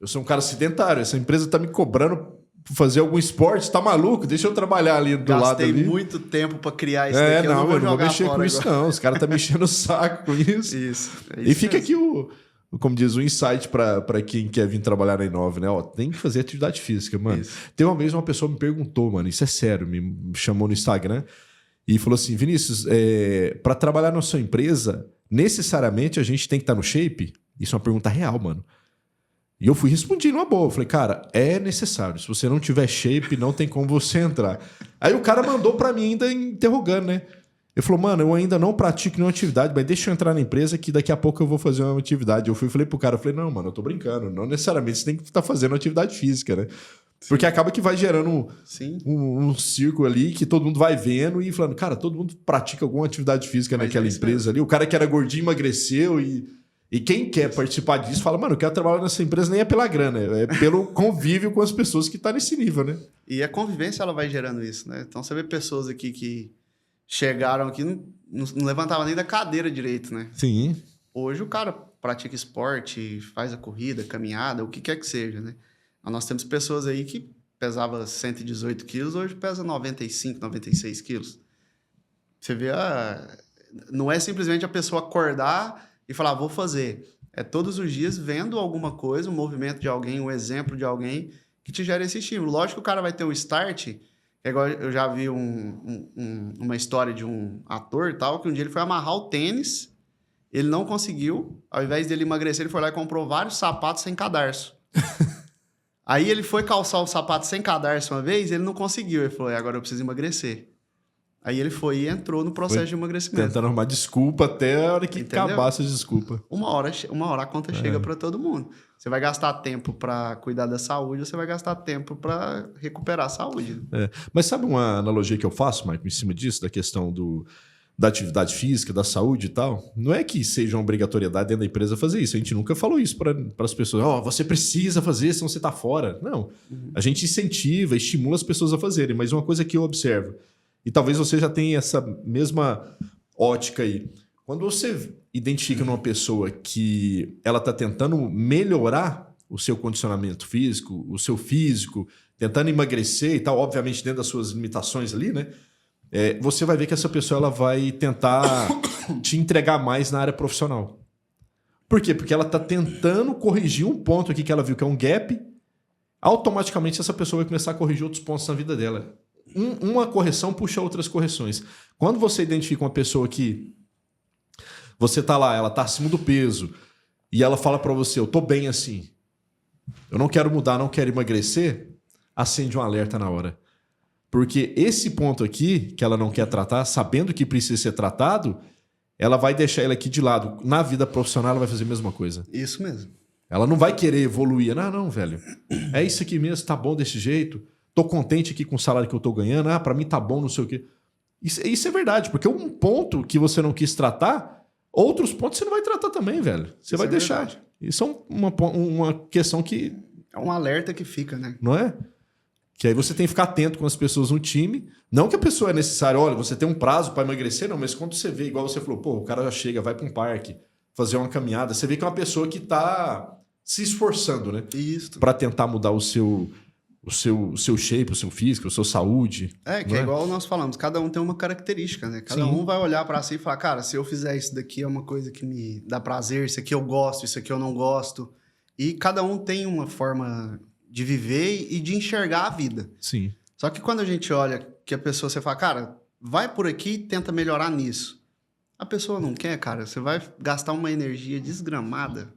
Speaker 1: eu sou um cara sedentário, essa empresa tá me cobrando pra fazer algum esporte, tá maluco? Deixa eu trabalhar ali do lado ali.
Speaker 2: Gastei muito tempo para criar isso daqui, eu não vou
Speaker 1: mexer com isso não, os caras tá mexendo o saco com isso.
Speaker 2: Isso.
Speaker 1: E fica aqui como diz, o insight para quem quer vir trabalhar na Inove, né? Tem que fazer atividade física, mano. Isso. Tem uma vez uma pessoa me perguntou, mano, isso é sério, me chamou no Instagram e falou assim, Vinícius, para trabalhar na sua empresa, necessariamente a gente tem que estar no shape? Isso é uma pergunta real, mano. E eu fui respondendo uma boa. Eu falei, cara, é necessário. Se você não tiver shape, não tem como você entrar. Aí o cara mandou para mim ainda interrogando, né? Ele falou, mano, eu ainda não pratico nenhuma atividade, mas deixa eu entrar na empresa que daqui a pouco eu vou fazer uma atividade. Eu falei pro cara, não, mano, eu tô brincando. Não necessariamente você tem que estar fazendo atividade física, né? Sim. Porque acaba que vai gerando um círculo ali que todo mundo vai vendo e falando, cara, todo mundo pratica alguma atividade física naquela empresa ali. O cara que era gordinho emagreceu e quem quer participar disso fala, mano, eu quero trabalhar nessa empresa nem é pela grana, é pelo convívio com as pessoas que tá nesse nível, né?
Speaker 2: E a convivência, ela vai gerando isso, né? Então você vê pessoas aqui que chegaram aqui, não levantavam nem da cadeira direito, né?
Speaker 1: Sim.
Speaker 2: Hoje o cara pratica esporte, faz a corrida, caminhada, o que quer que seja, né? Nós temos pessoas aí que pesava 118 quilos, hoje pesa 95, 96 quilos. Você vê, não é simplesmente a pessoa acordar e falar, vou fazer. É todos os dias vendo alguma coisa, um movimento de alguém, um exemplo de alguém que te gera esse estímulo. Lógico que o cara vai ter um start. Igual eu já vi uma história de um ator tal, que um dia ele foi amarrar o tênis, ele não conseguiu, ao invés dele emagrecer, ele foi lá e comprou vários sapatos sem cadarço. Aí ele foi calçar o sapato sem cadarço uma vez, ele não conseguiu, ele falou, agora eu preciso emagrecer. Aí ele foi e entrou no processo de emagrecimento.
Speaker 1: Tentando arrumar desculpa até a hora que acabasse as desculpas.
Speaker 2: Uma hora a conta chega para todo mundo. Você vai gastar tempo para cuidar da saúde, ou você vai gastar tempo para recuperar a saúde.
Speaker 1: Mas sabe uma analogia que eu faço, Michael, em cima disso, da questão da atividade física, da saúde e tal? Não é que seja uma obrigatoriedade dentro da empresa fazer isso. A gente nunca falou isso para as pessoas. Você precisa fazer, senão você está fora. Não. A gente incentiva, estimula as pessoas a fazerem. Mas uma coisa que eu observo, e talvez você já tenha essa mesma ótica aí. Quando você identifica numa pessoa que ela está tentando melhorar o seu condicionamento físico, o seu físico, tentando emagrecer e tal, obviamente dentro das suas limitações ali, né? Você vai ver que essa pessoa ela vai tentar te entregar mais na área profissional. Por quê? Porque ela está tentando corrigir um ponto aqui que ela viu que é um gap. Automaticamente essa pessoa vai começar a corrigir outros pontos na vida dela. Uma correção puxa outras correções. Quando você identifica uma pessoa que você tá lá, ela tá acima do peso e ela fala para você, eu tô bem assim, eu não quero mudar, não quero emagrecer, acende um alerta na hora. Porque esse ponto aqui, que ela não quer tratar, sabendo que precisa ser tratado, ela vai deixar ele aqui de lado. Na vida profissional ela vai fazer a mesma coisa.
Speaker 2: Isso mesmo.
Speaker 1: Ela não vai querer evoluir. Não, velho. É isso aqui mesmo, tá bom desse jeito. Tô contente aqui com o salário que eu tô ganhando. Pra mim tá bom, não sei o quê. Isso é verdade, porque um ponto que você não quis tratar, outros pontos você não vai tratar também, velho. Você vai deixar. Verdade. Isso é uma questão que...
Speaker 2: É um alerta que fica, né?
Speaker 1: Não é? Que aí você tem que ficar atento com as pessoas no time. Não que a pessoa é necessária, olha, você tem um prazo para emagrecer, não, mas quando você vê, igual você falou, o cara já chega, vai para um parque, fazer uma caminhada, você vê que é uma pessoa que tá se esforçando, né?
Speaker 2: Isso.
Speaker 1: Para tentar mudar o seu shape, o seu físico, a sua saúde.
Speaker 2: É igual nós falamos, cada um tem uma característica, né? Cada um vai olhar para si e falar, cara, se eu fizer isso daqui é uma coisa que me dá prazer, isso aqui eu gosto, isso aqui eu não gosto. E cada um tem uma forma de viver e de enxergar a vida.
Speaker 1: Sim.
Speaker 2: Só que quando a gente olha que a pessoa, você fala, cara, vai por aqui e tenta melhorar nisso. A pessoa não quer, cara. Você vai gastar uma energia desgramada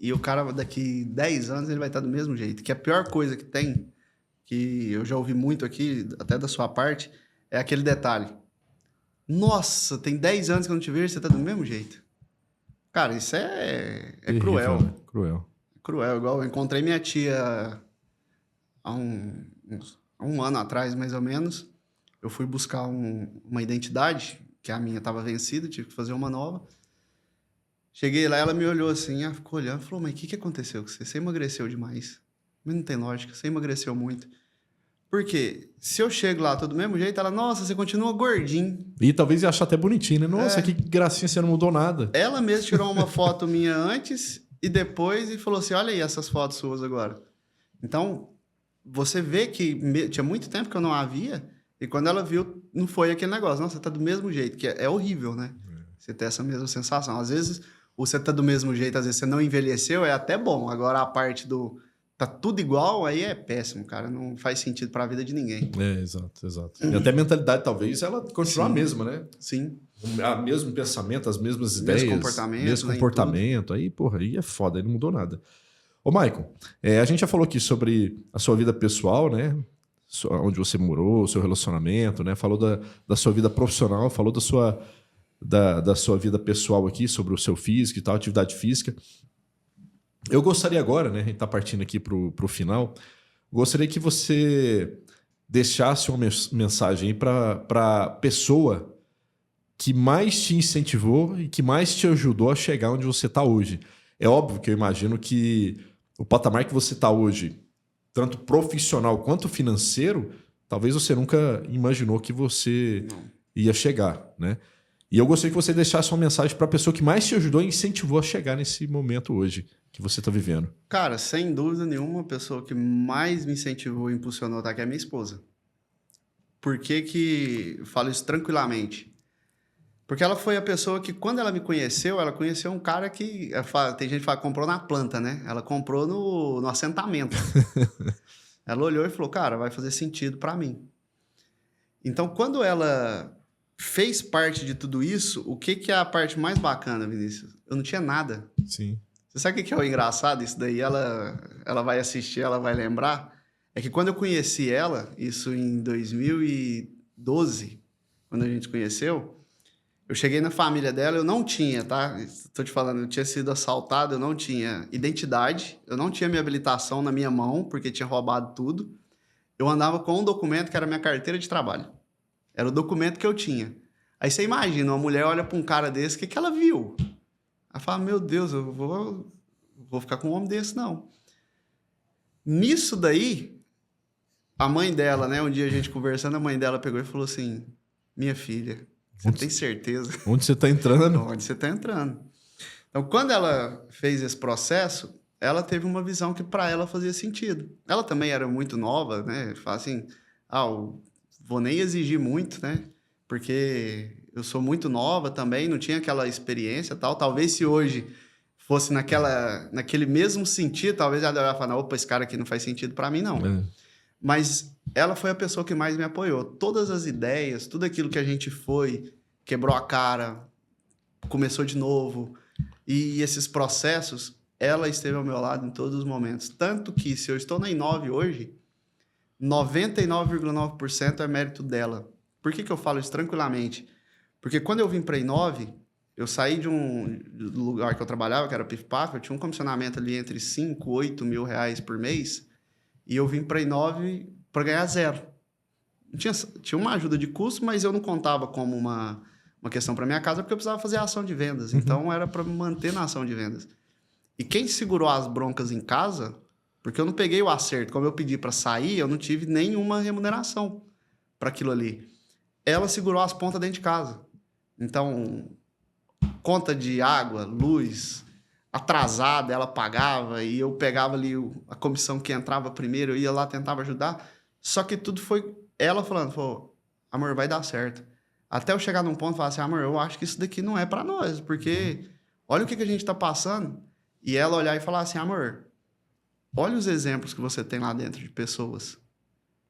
Speaker 2: e o cara daqui 10 anos ele vai estar do mesmo jeito. Que a pior coisa que tem, que eu já ouvi muito aqui, até da sua parte, é aquele detalhe. Nossa, tem 10 anos que eu não te vejo, você tá do mesmo jeito. Cara, isso é cruel.
Speaker 1: Né? Cruel.
Speaker 2: Cruel, igual eu encontrei minha tia há um ano atrás, mais ou menos. Eu fui buscar uma identidade, que a minha estava vencida, tive que fazer uma nova. Cheguei lá, ela me olhou assim, ela ficou olhando, falou, mas o que aconteceu com você? Você emagreceu demais. Mas não tem lógica, você emagreceu muito. Por quê? Se eu chego lá, tô do mesmo jeito, ela, nossa, você continua gordinho.
Speaker 1: E talvez ia achar até bonitinho, né? Nossa, que gracinha, você não mudou nada.
Speaker 2: Ela mesma tirou uma foto minha antes e depois e falou assim, olha aí essas fotos suas agora. Então, você vê que tinha muito tempo que eu não a via e quando ela viu, não foi aquele negócio. Nossa, você tá do mesmo jeito, que é horrível, né? Você ter essa mesma sensação. Às vezes, você tá do mesmo jeito, às vezes você não envelheceu, é até bom. Agora, a parte do... Tá tudo igual, aí é péssimo, cara. Não faz sentido para a vida de ninguém.
Speaker 1: Exato. E até a mentalidade, talvez, ela continue a mesma, né?
Speaker 2: Sim.
Speaker 1: O mesmo pensamento, as mesmas ideias. Mesmo comportamento. Aí, porra, aí é foda, aí não mudou nada. Ô, Michael, a gente já falou aqui sobre a sua vida pessoal, né? Onde você morou, o seu relacionamento, né? Falou da sua vida profissional, falou da sua vida pessoal aqui, sobre o seu físico e tal, atividade física. Eu gostaria agora, né, a gente está partindo aqui para o final, gostaria que você deixasse uma mensagem aí para a pessoa que mais te incentivou e que mais te ajudou a chegar onde você está hoje. É óbvio que eu imagino que o patamar que você está hoje, tanto profissional quanto financeiro, talvez você nunca imaginou que você ia chegar, né? E eu gostaria que você deixasse uma mensagem para a pessoa que mais te ajudou e incentivou a chegar nesse momento hoje que você está vivendo.
Speaker 2: Cara, sem dúvida nenhuma, a pessoa que mais me incentivou e impulsionou a estar aqui é minha esposa. Por que eu falo isso tranquilamente? Porque ela foi a pessoa que, quando ela me conheceu, ela conheceu um cara que... Tem gente que fala que comprou na planta, né? Ela comprou no assentamento. Ela olhou e falou, cara, vai fazer sentido para mim. Então, quando ela fez parte de tudo isso, o que é a parte mais bacana, Vinícius? Eu não tinha nada.
Speaker 1: Sim.
Speaker 2: Você sabe o que é o engraçado? Isso daí ela vai assistir, ela vai lembrar. É que quando eu conheci ela, isso em 2012, quando a gente se conheceu, eu cheguei na família dela, eu não tinha, tá? Tô te falando, eu tinha sido assaltado, eu não tinha identidade, eu não tinha minha habilitação na minha mão, porque tinha roubado tudo. Eu andava com um documento que era minha carteira de trabalho. Era o documento que eu tinha. Aí você imagina, uma mulher olha para um cara desse, o que ela viu? Ela fala, meu Deus, eu vou ficar com um homem desse, não. Nisso daí, a mãe dela, né? Um dia a gente conversando, a mãe dela pegou e falou assim, minha filha, você tem certeza?
Speaker 1: Onde você está entrando?
Speaker 2: Onde você está entrando. Então, quando ela fez esse processo, ela teve uma visão que para ela fazia sentido. Ela também era muito nova, né? Fala assim, vou nem exigir muito, né? Porque eu sou muito nova também, não tinha aquela experiência e tal. Talvez se hoje fosse naquele mesmo sentido, talvez ela ia falar, opa, esse cara aqui não faz sentido para mim, não. Mas ela foi a pessoa que mais me apoiou. Todas as ideias, tudo aquilo que a gente foi, quebrou a cara, começou de novo. E esses processos, ela esteve ao meu lado em todos os momentos. Tanto que, se eu estou na Inove hoje, 99,9% é mérito dela. Por que eu falo isso tranquilamente? Porque quando eu vim para a Inove, eu saí do lugar que eu trabalhava, que era Pif Paf, eu tinha um comissionamento ali entre 5, 8 mil reais por mês, e eu vim para a Inove para ganhar zero. Tinha uma ajuda de custo, mas eu não contava como uma questão para minha casa, porque eu precisava fazer a ação de vendas. Então, era para me manter na ação de vendas. E quem segurou as broncas em casa, porque eu não peguei o acerto, como eu pedi para sair, eu não tive nenhuma remuneração para aquilo ali. Ela segurou as pontas dentro de casa. Então, conta de água, luz, atrasada, ela pagava, e eu pegava ali a comissão que entrava primeiro, eu ia lá, tentava ajudar. Só que tudo foi ela falando, amor, vai dar certo. Até eu chegar num ponto e falar assim, amor, eu acho que isso daqui não é para nós, porque olha o que a gente tá passando. E ela olhar e falar assim, amor, olha os exemplos que você tem lá dentro de pessoas.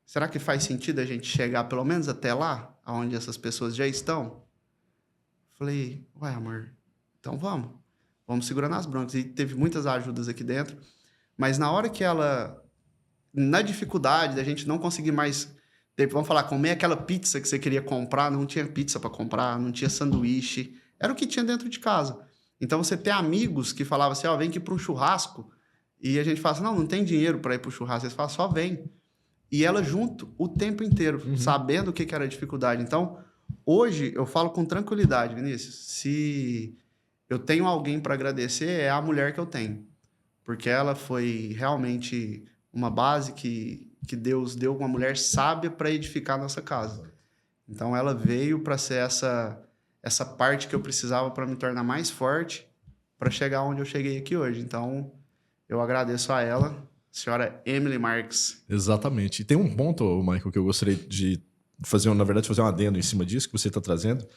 Speaker 2: Será que faz sentido a gente chegar pelo menos até lá, onde essas pessoas já estão? Falei, ué, amor, então vamos segurando as broncas. E teve muitas ajudas aqui dentro, mas na hora que ela, na dificuldade da gente não conseguir mais, vamos falar, comer aquela pizza que você queria comprar, não tinha pizza para comprar, não tinha sanduíche, era o que tinha dentro de casa. Então, você ter amigos que falavam assim, vem aqui para um churrasco, e a gente fala assim, não tem dinheiro para ir para o churrasco. Eles falam, só vem. E ela junto o tempo inteiro, sabendo o que era a dificuldade. Então, hoje, eu falo com tranquilidade, Vinícius, se eu tenho alguém para agradecer, é a mulher que eu tenho. Porque ela foi realmente uma base que Deus deu uma mulher sábia para edificar a nossa casa. Então, ela veio para ser essa parte que eu precisava para me tornar mais forte, para chegar onde eu cheguei aqui hoje. Então, eu agradeço a ela, senhora Emily Marques.
Speaker 1: Exatamente. E tem um ponto, Michael, que eu gostaria de fazer um adendo em cima disso que você está trazendo,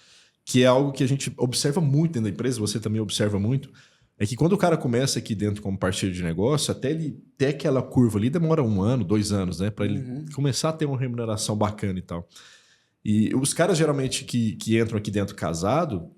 Speaker 1: que é algo que a gente observa muito dentro da empresa, você também observa muito, é que quando o cara começa aqui dentro como parceiro de negócio, até ele ter aquela curva ali, demora 1 ano, 2 anos, né? Para ele começar a ter uma remuneração bacana e tal. E os caras geralmente que entram aqui dentro casado,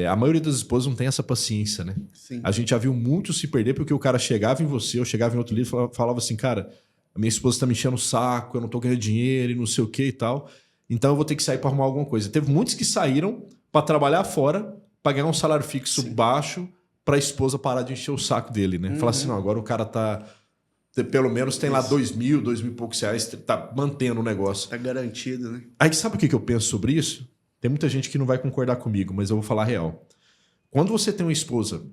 Speaker 1: a maioria das esposas não tem essa paciência, né?
Speaker 2: Sim.
Speaker 1: A gente já viu muito se perder porque o cara chegava em você, ou chegava em outro líder e falava assim, cara, a minha esposa tá me enchendo o saco, eu não tô ganhando dinheiro e não sei o que e tal, então eu vou ter que sair para arrumar alguma coisa. Teve muitos que saíram para trabalhar fora, para ganhar um salário fixo baixo, para a esposa parar de encher o saco dele, né? Falar assim, não, agora o cara tá... Pelo menos tem lá 2.000 e poucos reais, tá mantendo o negócio.
Speaker 2: Tá garantido, né?
Speaker 1: Aí sabe o que eu penso sobre isso? Tem muita gente que não vai concordar comigo, mas eu vou falar a real. Quando você tem uma esposa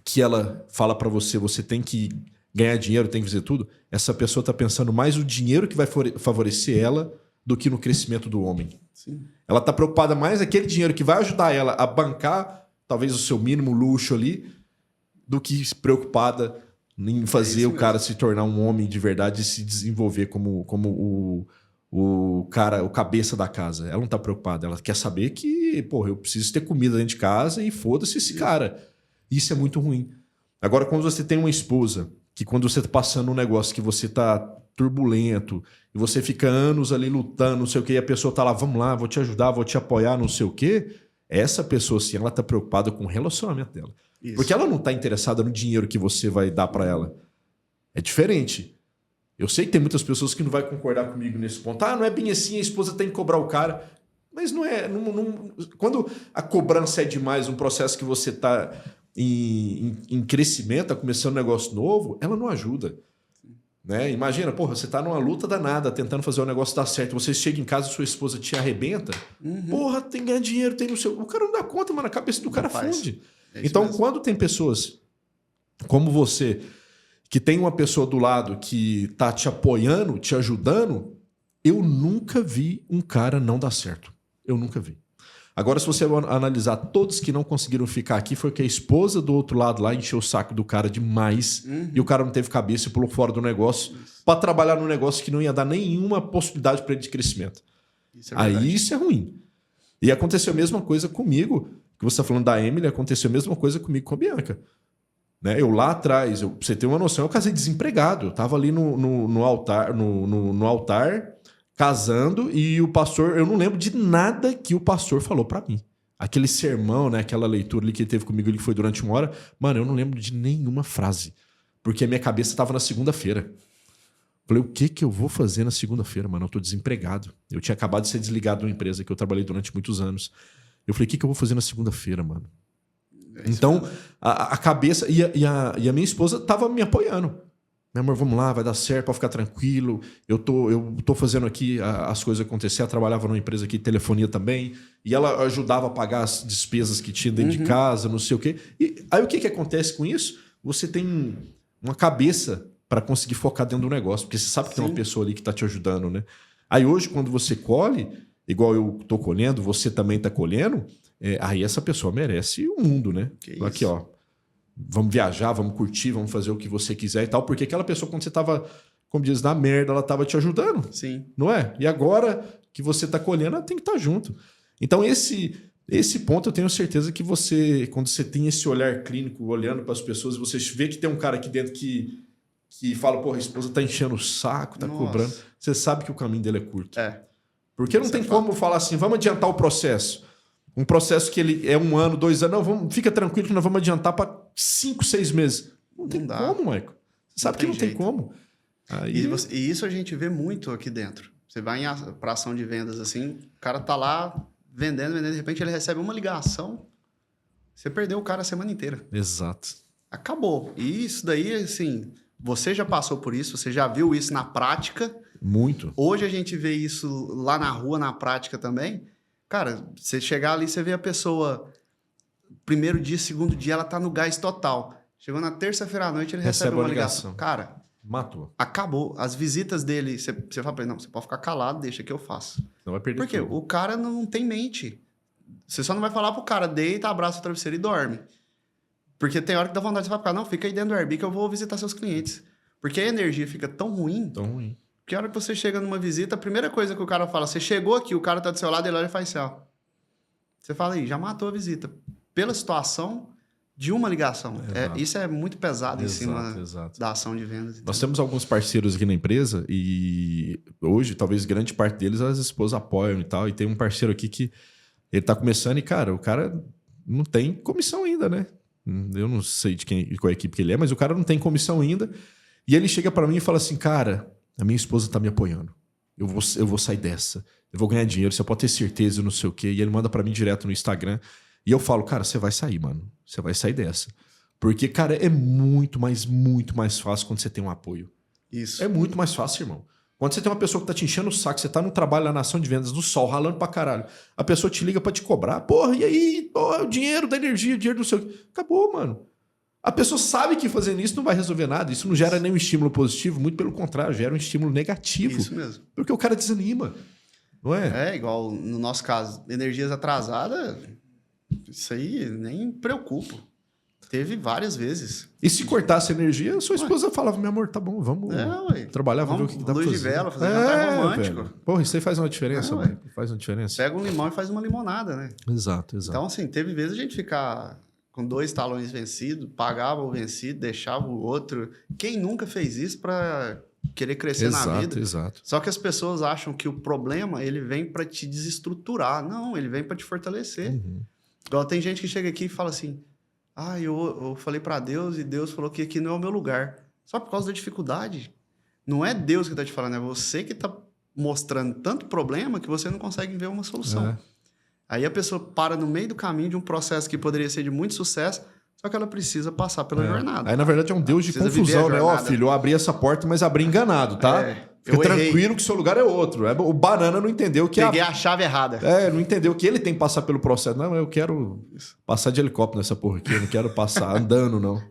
Speaker 1: que ela fala pra você, você tem que ganhar dinheiro, tem que fazer tudo, essa pessoa tá pensando mais no dinheiro que vai favorecer ela do que no crescimento do homem.
Speaker 2: Sim.
Speaker 1: Ela tá preocupada mais naquele dinheiro que vai ajudar ela a bancar talvez o seu mínimo luxo ali, do que preocupada em fazer o cara se tornar um homem de verdade e se desenvolver como o cara, o cabeça da casa. Ela não tá preocupada, ela quer saber que, porra, eu preciso ter comida dentro de casa e foda-se esse cara. Isso é muito ruim. Agora, quando você tem uma esposa, que quando você tá passando um negócio que você tá turbulento, e você fica anos ali lutando, não sei o que, e a pessoa tá lá, vamos lá, vou te ajudar, vou te apoiar, não sei o que, essa pessoa, sim, ela tá preocupada com o relacionamento dela. Isso. Porque ela não tá interessada no dinheiro que você vai dar para ela. É diferente. Eu sei que tem muitas pessoas que não vão concordar comigo nesse ponto. Ah, não é bem assim, a esposa tem que cobrar o cara. Mas não é... quando a cobrança é demais, um processo que você está em crescimento, está começando um negócio novo, ela não ajuda. Né? Imagina, porra, você tá numa luta danada, tentando fazer o negócio dar certo, você chega em casa e sua esposa te arrebenta, porra, tem que ganhar dinheiro, tem no seu... O cara não dá conta, mano, a cabeça do cara funde. Então, mesmo. Quando tem pessoas como você, que tem uma pessoa do lado que tá te apoiando, te ajudando, eu nunca vi um cara não dar certo. Eu nunca vi. Agora, se você analisar todos que não conseguiram ficar aqui, foi que a esposa do outro lado lá encheu o saco do cara demais e o cara não teve cabeça e pulou fora do negócio para trabalhar num negócio que não ia dar nenhuma possibilidade para ele de crescimento. Aí isso é ruim. E aconteceu a mesma coisa comigo, que você está falando da Emily, aconteceu a mesma coisa comigo com a Bianca. Né? Eu lá atrás, pra você ter uma noção, eu casei desempregado. Eu estava ali no altar casando, e o pastor, eu não lembro de nada que o pastor falou pra mim. Aquele sermão, né, aquela leitura ali que ele teve comigo, que foi durante 1 hora, mano, eu não lembro de nenhuma frase, porque a minha cabeça estava na segunda-feira. Falei, o que eu vou fazer na segunda-feira, mano? Eu tô desempregado. Eu tinha acabado de ser desligado de uma empresa que eu trabalhei durante muitos anos. Eu falei, o que eu vou fazer na segunda-feira, mano? Então, a cabeça... E a minha esposa tava me apoiando. Meu amor, vamos lá, vai dar certo, pode ficar tranquilo. Eu tô fazendo aqui as coisas acontecer. Ela trabalhava numa empresa aqui de telefonia também. E ela ajudava a pagar as despesas que tinha dentro de casa, não sei o quê. E aí o que acontece com isso? Você tem uma cabeça para conseguir focar dentro do negócio. Porque você sabe que tem uma pessoa ali que tá te ajudando, né? Aí hoje, quando você colhe, igual eu tô colhendo, você também tá colhendo, aí essa pessoa merece o mundo, né? Aqui, ó. Vamos viajar, vamos curtir, vamos fazer o que você quiser e tal. Porque aquela pessoa, quando você tava, como diz, na merda, ela tava te ajudando.
Speaker 2: Sim.
Speaker 1: Não é? E agora que você tá colhendo, ela tem que estar junto. Então, esse ponto eu tenho certeza que você, quando você tem esse olhar clínico, olhando para as pessoas, você vê que tem um cara aqui dentro que fala, porra, a esposa tá enchendo o saco, tá cobrando. Você sabe que o caminho dele é curto. Porque não tem como falar assim, vamos adiantar o processo. Um processo que ele é 1 ano, 2 anos. Não, fica tranquilo que nós vamos adiantar para 5, 6 meses. Não tem como, Michael. Você sabe que não tem como. Aí...
Speaker 2: E isso a gente vê muito aqui dentro. Você vai para ação de vendas assim, o cara tá lá vendendo, de repente ele recebe uma ligação, você perdeu o cara a semana inteira.
Speaker 1: Exato.
Speaker 2: Acabou. E isso daí, assim, você já passou por isso, você já viu isso na prática.
Speaker 1: Muito.
Speaker 2: Hoje a gente vê isso lá na rua, na prática também. Cara, você chegar ali, você vê a pessoa, primeiro dia, segundo dia, ela tá no gás total. Chegou na terça-feira à noite, ele recebe uma ligação. Cara,
Speaker 1: matou.
Speaker 2: Acabou. As visitas dele, você fala pra ele, não, você pode ficar calado, deixa que eu faço.
Speaker 1: Não vai perder.
Speaker 2: Porque o cara não tem mente. Você só não vai falar pro cara, deita, abraça o travesseiro e dorme. Porque tem hora que dá vontade de falar pro cara, não, fica aí dentro do Airbnb que eu vou visitar seus clientes. Porque a energia fica tão ruim.
Speaker 1: Tão ruim.
Speaker 2: Que a hora que você chega numa visita, a primeira coisa que o cara fala, você chegou aqui, o cara tá do seu lado, ele olha e faz assim, ó. Você fala aí, já matou a visita. Pela situação de uma ligação. Isso é muito pesado em cima da ação de vendas.
Speaker 1: Nós temos alguns parceiros aqui na empresa e hoje, talvez grande parte deles, as esposas apoiam e tal. E tem um parceiro aqui que ele tá começando e, cara, o cara não tem comissão ainda, né? Eu não sei de qual equipe que ele é, mas o cara não tem comissão ainda. E ele chega para mim e fala assim, cara... A minha esposa tá me apoiando. Eu vou sair dessa. Eu vou ganhar dinheiro, você pode ter certeza, não sei o quê. E ele manda pra mim direto no Instagram. E eu falo, cara, você vai sair, mano. Você vai sair dessa. Porque, cara, é muito mais fácil quando você tem um apoio.
Speaker 2: Isso.
Speaker 1: É muito mais fácil, irmão. Quando você tem uma pessoa que tá te enchendo o saco, você tá no trabalho lá na ação de vendas, no sol, ralando pra caralho. A pessoa te liga pra te cobrar. Porra, e aí? Porra, o dinheiro da energia, o dinheiro do seu... Acabou, mano. A pessoa sabe que fazendo isso não vai resolver nada. Isso não gera nenhum estímulo positivo. Muito pelo contrário, gera um estímulo negativo.
Speaker 2: Isso mesmo.
Speaker 1: Porque o cara desanima. Não é?
Speaker 2: É, igual no nosso caso, energias atrasadas, isso aí nem preocupa. Teve várias vezes.
Speaker 1: E se cortasse a energia, sua esposa falava, meu amor, tá bom, vamos trabalhar, vamos ver o que dá pra fazer.
Speaker 2: Luz de vela, fazer jantar romântico.
Speaker 1: Velho. Porra, isso aí faz uma diferença, mano. Faz uma diferença.
Speaker 2: Pega um limão e faz uma limonada, né?
Speaker 1: Exato.
Speaker 2: Então, assim, teve vezes a gente ficar... com 2 talões vencidos, pagava o vencido, deixava o outro. Quem nunca fez isso para querer crescer na vida?
Speaker 1: Exato.
Speaker 2: Só que as pessoas acham que o problema ele vem para te desestruturar. Não, ele vem para te fortalecer. Igual tem gente que chega aqui e fala assim, eu falei para Deus e Deus falou que aqui não é o meu lugar. Só por causa da dificuldade. Não é Deus que está te falando, é você que está mostrando tanto problema que você não consegue ver uma solução.
Speaker 1: É.
Speaker 2: Aí a pessoa para no meio do caminho de um processo que poderia ser de muito sucesso, só que ela precisa passar pela jornada.
Speaker 1: Aí, na verdade, é um Deus de confusão, né? Ó, filho, eu abri essa porta, mas abri enganado, tá? Fica tranquilo que seu lugar é outro. O banana não entendeu que...
Speaker 2: Peguei a chave errada.
Speaker 1: Não entendeu que ele tem que passar pelo processo. Não, eu quero passar de helicóptero nessa porra aqui, eu não quero passar andando, não.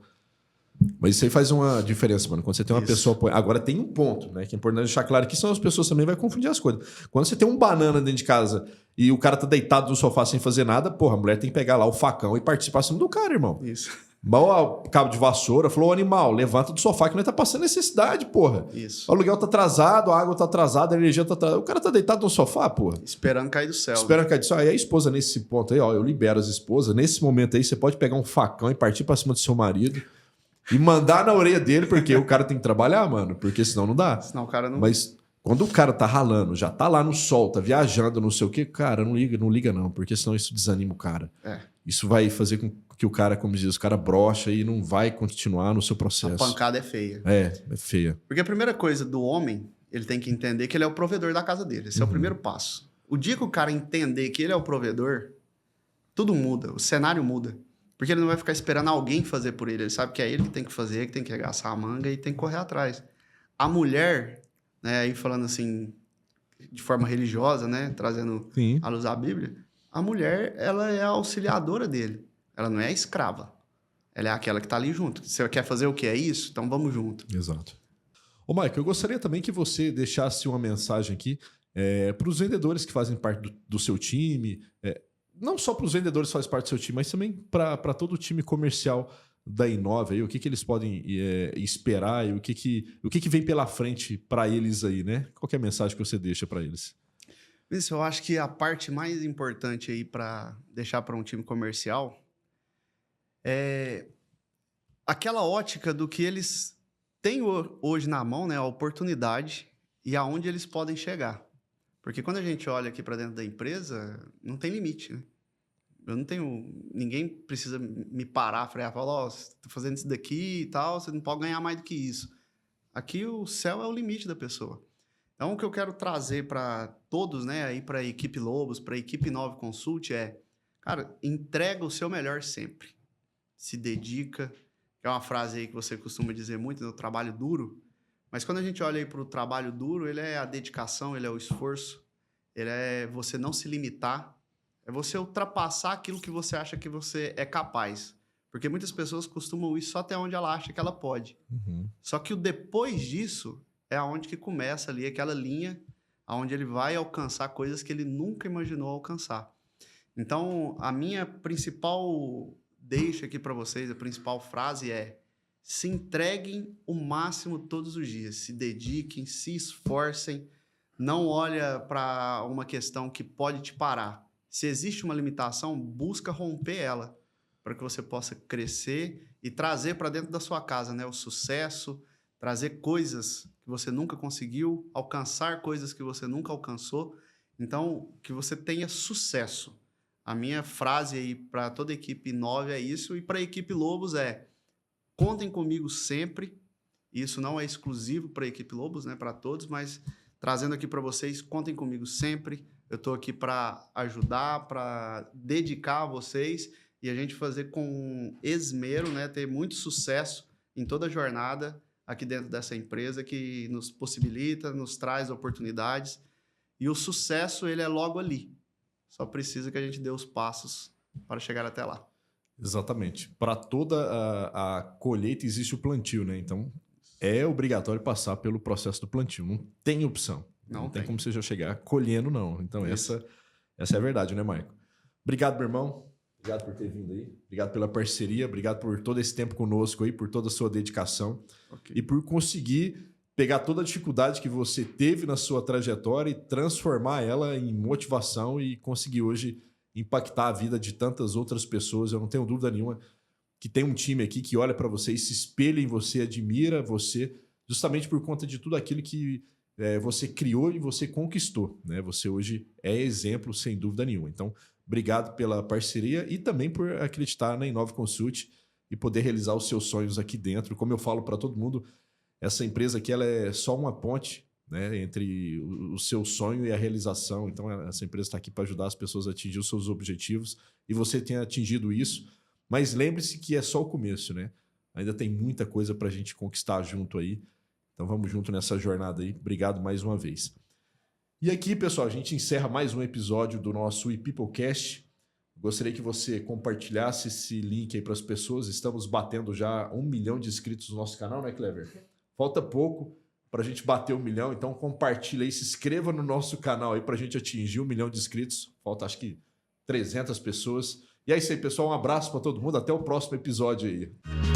Speaker 1: Mas isso aí faz uma diferença, mano. Quando você tem uma pessoa... Agora tem um ponto, né? Que é importante deixar claro que senão as pessoas também vão confundir as coisas. Quando você tem um banana dentro de casa e o cara tá deitado no sofá sem fazer nada, porra, a mulher tem que pegar lá o facão e partir pra cima do cara, irmão.
Speaker 2: Isso.
Speaker 1: Mal cabo de vassoura, falou, animal, levanta do sofá que nós tá passando necessidade, porra.
Speaker 2: Isso.
Speaker 1: O aluguel tá atrasado, a água tá atrasada, a energia tá atrasada. O cara tá deitado no sofá, porra.
Speaker 2: Esperando cair do céu.
Speaker 1: Esperando cair do céu. Aí a esposa nesse ponto aí, ó, eu libero as esposas. Nesse momento aí, você pode pegar um facão e partir pra cima do seu marido e mandar na orelha dele, porque o cara tem que trabalhar, mano. Porque senão não dá.
Speaker 2: Senão o cara não...
Speaker 1: Mas quando o cara tá ralando, já tá lá no sol, tá viajando, não sei o quê, cara, não liga não, porque senão isso desanima o cara. Isso vai fazer com que o cara, como diz, o cara brocha e não vai continuar no seu processo.
Speaker 2: A pancada é feia.
Speaker 1: É feia.
Speaker 2: Porque a primeira coisa do homem, ele tem que entender que ele é o provedor da casa dele. Esse é o primeiro passo. O dia que o cara entender que ele é o provedor, tudo muda, o cenário muda. Porque ele não vai ficar esperando alguém fazer por ele. Ele sabe que é ele que tem que fazer, que tem que arregaçar a manga e tem que correr atrás. A mulher, né, aí falando assim, de forma religiosa, né, trazendo à luz a Bíblia, a mulher, ela é a auxiliadora dele. Ela não é a escrava. Ela é aquela que tá ali junto. Você quer fazer o que é isso? Então vamos junto.
Speaker 1: Exato. Ô, Mike, eu gostaria também que você deixasse uma mensagem aqui para os vendedores que fazem parte do seu time, não só para os vendedores que fazem parte do seu time, mas também para todo o time comercial da Inove, aí, o que eles podem esperar e o que vem pela frente para eles aí, né? Qual que é a mensagem que você deixa para eles?
Speaker 2: Isso, eu acho que a parte mais importante aí para deixar para um time comercial é aquela ótica do que eles têm hoje na mão, né? A oportunidade e aonde eles podem chegar. Porque quando a gente olha aqui para dentro da empresa, não tem limite, né? Eu não tenho... Ninguém precisa me parar, frear, falar, ó, você tá fazendo isso daqui e tal, você não pode ganhar mais do que isso. Aqui o céu é o limite da pessoa. Então, o que eu quero trazer para todos, né, aí para a equipe Lobos, para a equipe Inove Consult cara, entrega o seu melhor sempre. Se dedica, que é uma frase aí que você costuma dizer muito, no trabalho duro. Mas quando a gente olha aí para o trabalho duro, ele é a dedicação, ele é o esforço, ele é você não se limitar, é você ultrapassar aquilo que você acha que você é capaz. Porque muitas pessoas costumam ir só até onde ela acha que ela pode. Só que o depois disso é aonde que começa ali aquela linha aonde ele vai alcançar coisas que ele nunca imaginou alcançar. Então, a minha principal deixa aqui para vocês, a principal frase é: se entreguem o máximo todos os dias, se dediquem, se esforcem, não olha para uma questão que pode te parar. Se existe uma limitação, busca romper ela, para que você possa crescer e trazer para dentro da sua casa, né, o sucesso, trazer coisas que você nunca conseguiu, alcançar coisas que você nunca alcançou. Então, que você tenha sucesso. A minha frase aí para toda a equipe Inove é isso, e para a equipe Lobos é: contem comigo sempre. Isso não é exclusivo para a equipe Lobos, né, para todos, mas trazendo aqui para vocês, contem comigo sempre. Eu estou aqui para ajudar, para dedicar a vocês e a gente fazer com esmero, né, ter muito sucesso em toda a jornada aqui dentro dessa empresa que nos possibilita, nos traz oportunidades. E o sucesso, ele é logo ali. Só precisa que a gente dê os passos para chegar até lá.
Speaker 1: Exatamente. Para toda a colheita existe o plantio, né? Então, é obrigatório passar pelo processo do plantio. Não tem opção. Não tem como você já chegar colhendo, não. Então, essa é a verdade, né, Maico? Obrigado, meu irmão. Obrigado por ter vindo aí. Obrigado pela parceria. Obrigado por todo esse tempo conosco aí, por toda a sua dedicação. E por conseguir pegar toda a dificuldade que você teve na sua trajetória e transformar ela em motivação e conseguir hoje impactar a vida de tantas outras pessoas. Eu não tenho dúvida nenhuma que tem um time aqui que olha para você e se espelha em você, admira você, justamente por conta de tudo aquilo que você criou e você conquistou, né? Você hoje é exemplo, sem dúvida nenhuma. Então, obrigado pela parceria e também por acreditar na Inove Consult e poder realizar os seus sonhos aqui dentro. Como eu falo para todo mundo, essa empresa aqui ela é só uma ponte né, entre o seu sonho e a realização. Então, essa empresa está aqui para ajudar as pessoas a atingir os seus objetivos e você tem atingido isso. Mas lembre-se que é só o começo, né? Ainda tem muita coisa para a gente conquistar junto aí. Então, vamos junto nessa jornada aí. Obrigado mais uma vez. E aqui, pessoal, a gente encerra mais um episódio do nosso ePeopleCast. Gostaria que você compartilhasse esse link aí para as pessoas. Estamos batendo já 1 milhão de inscritos no nosso canal, né, Clever? Falta pouco para a gente bater 1 milhão, então compartilha aí, se inscreva no nosso canal aí para a gente atingir 1 milhão de inscritos. Falta acho que 300 pessoas. E é isso aí, pessoal. Um abraço para todo mundo. Até o próximo episódio aí.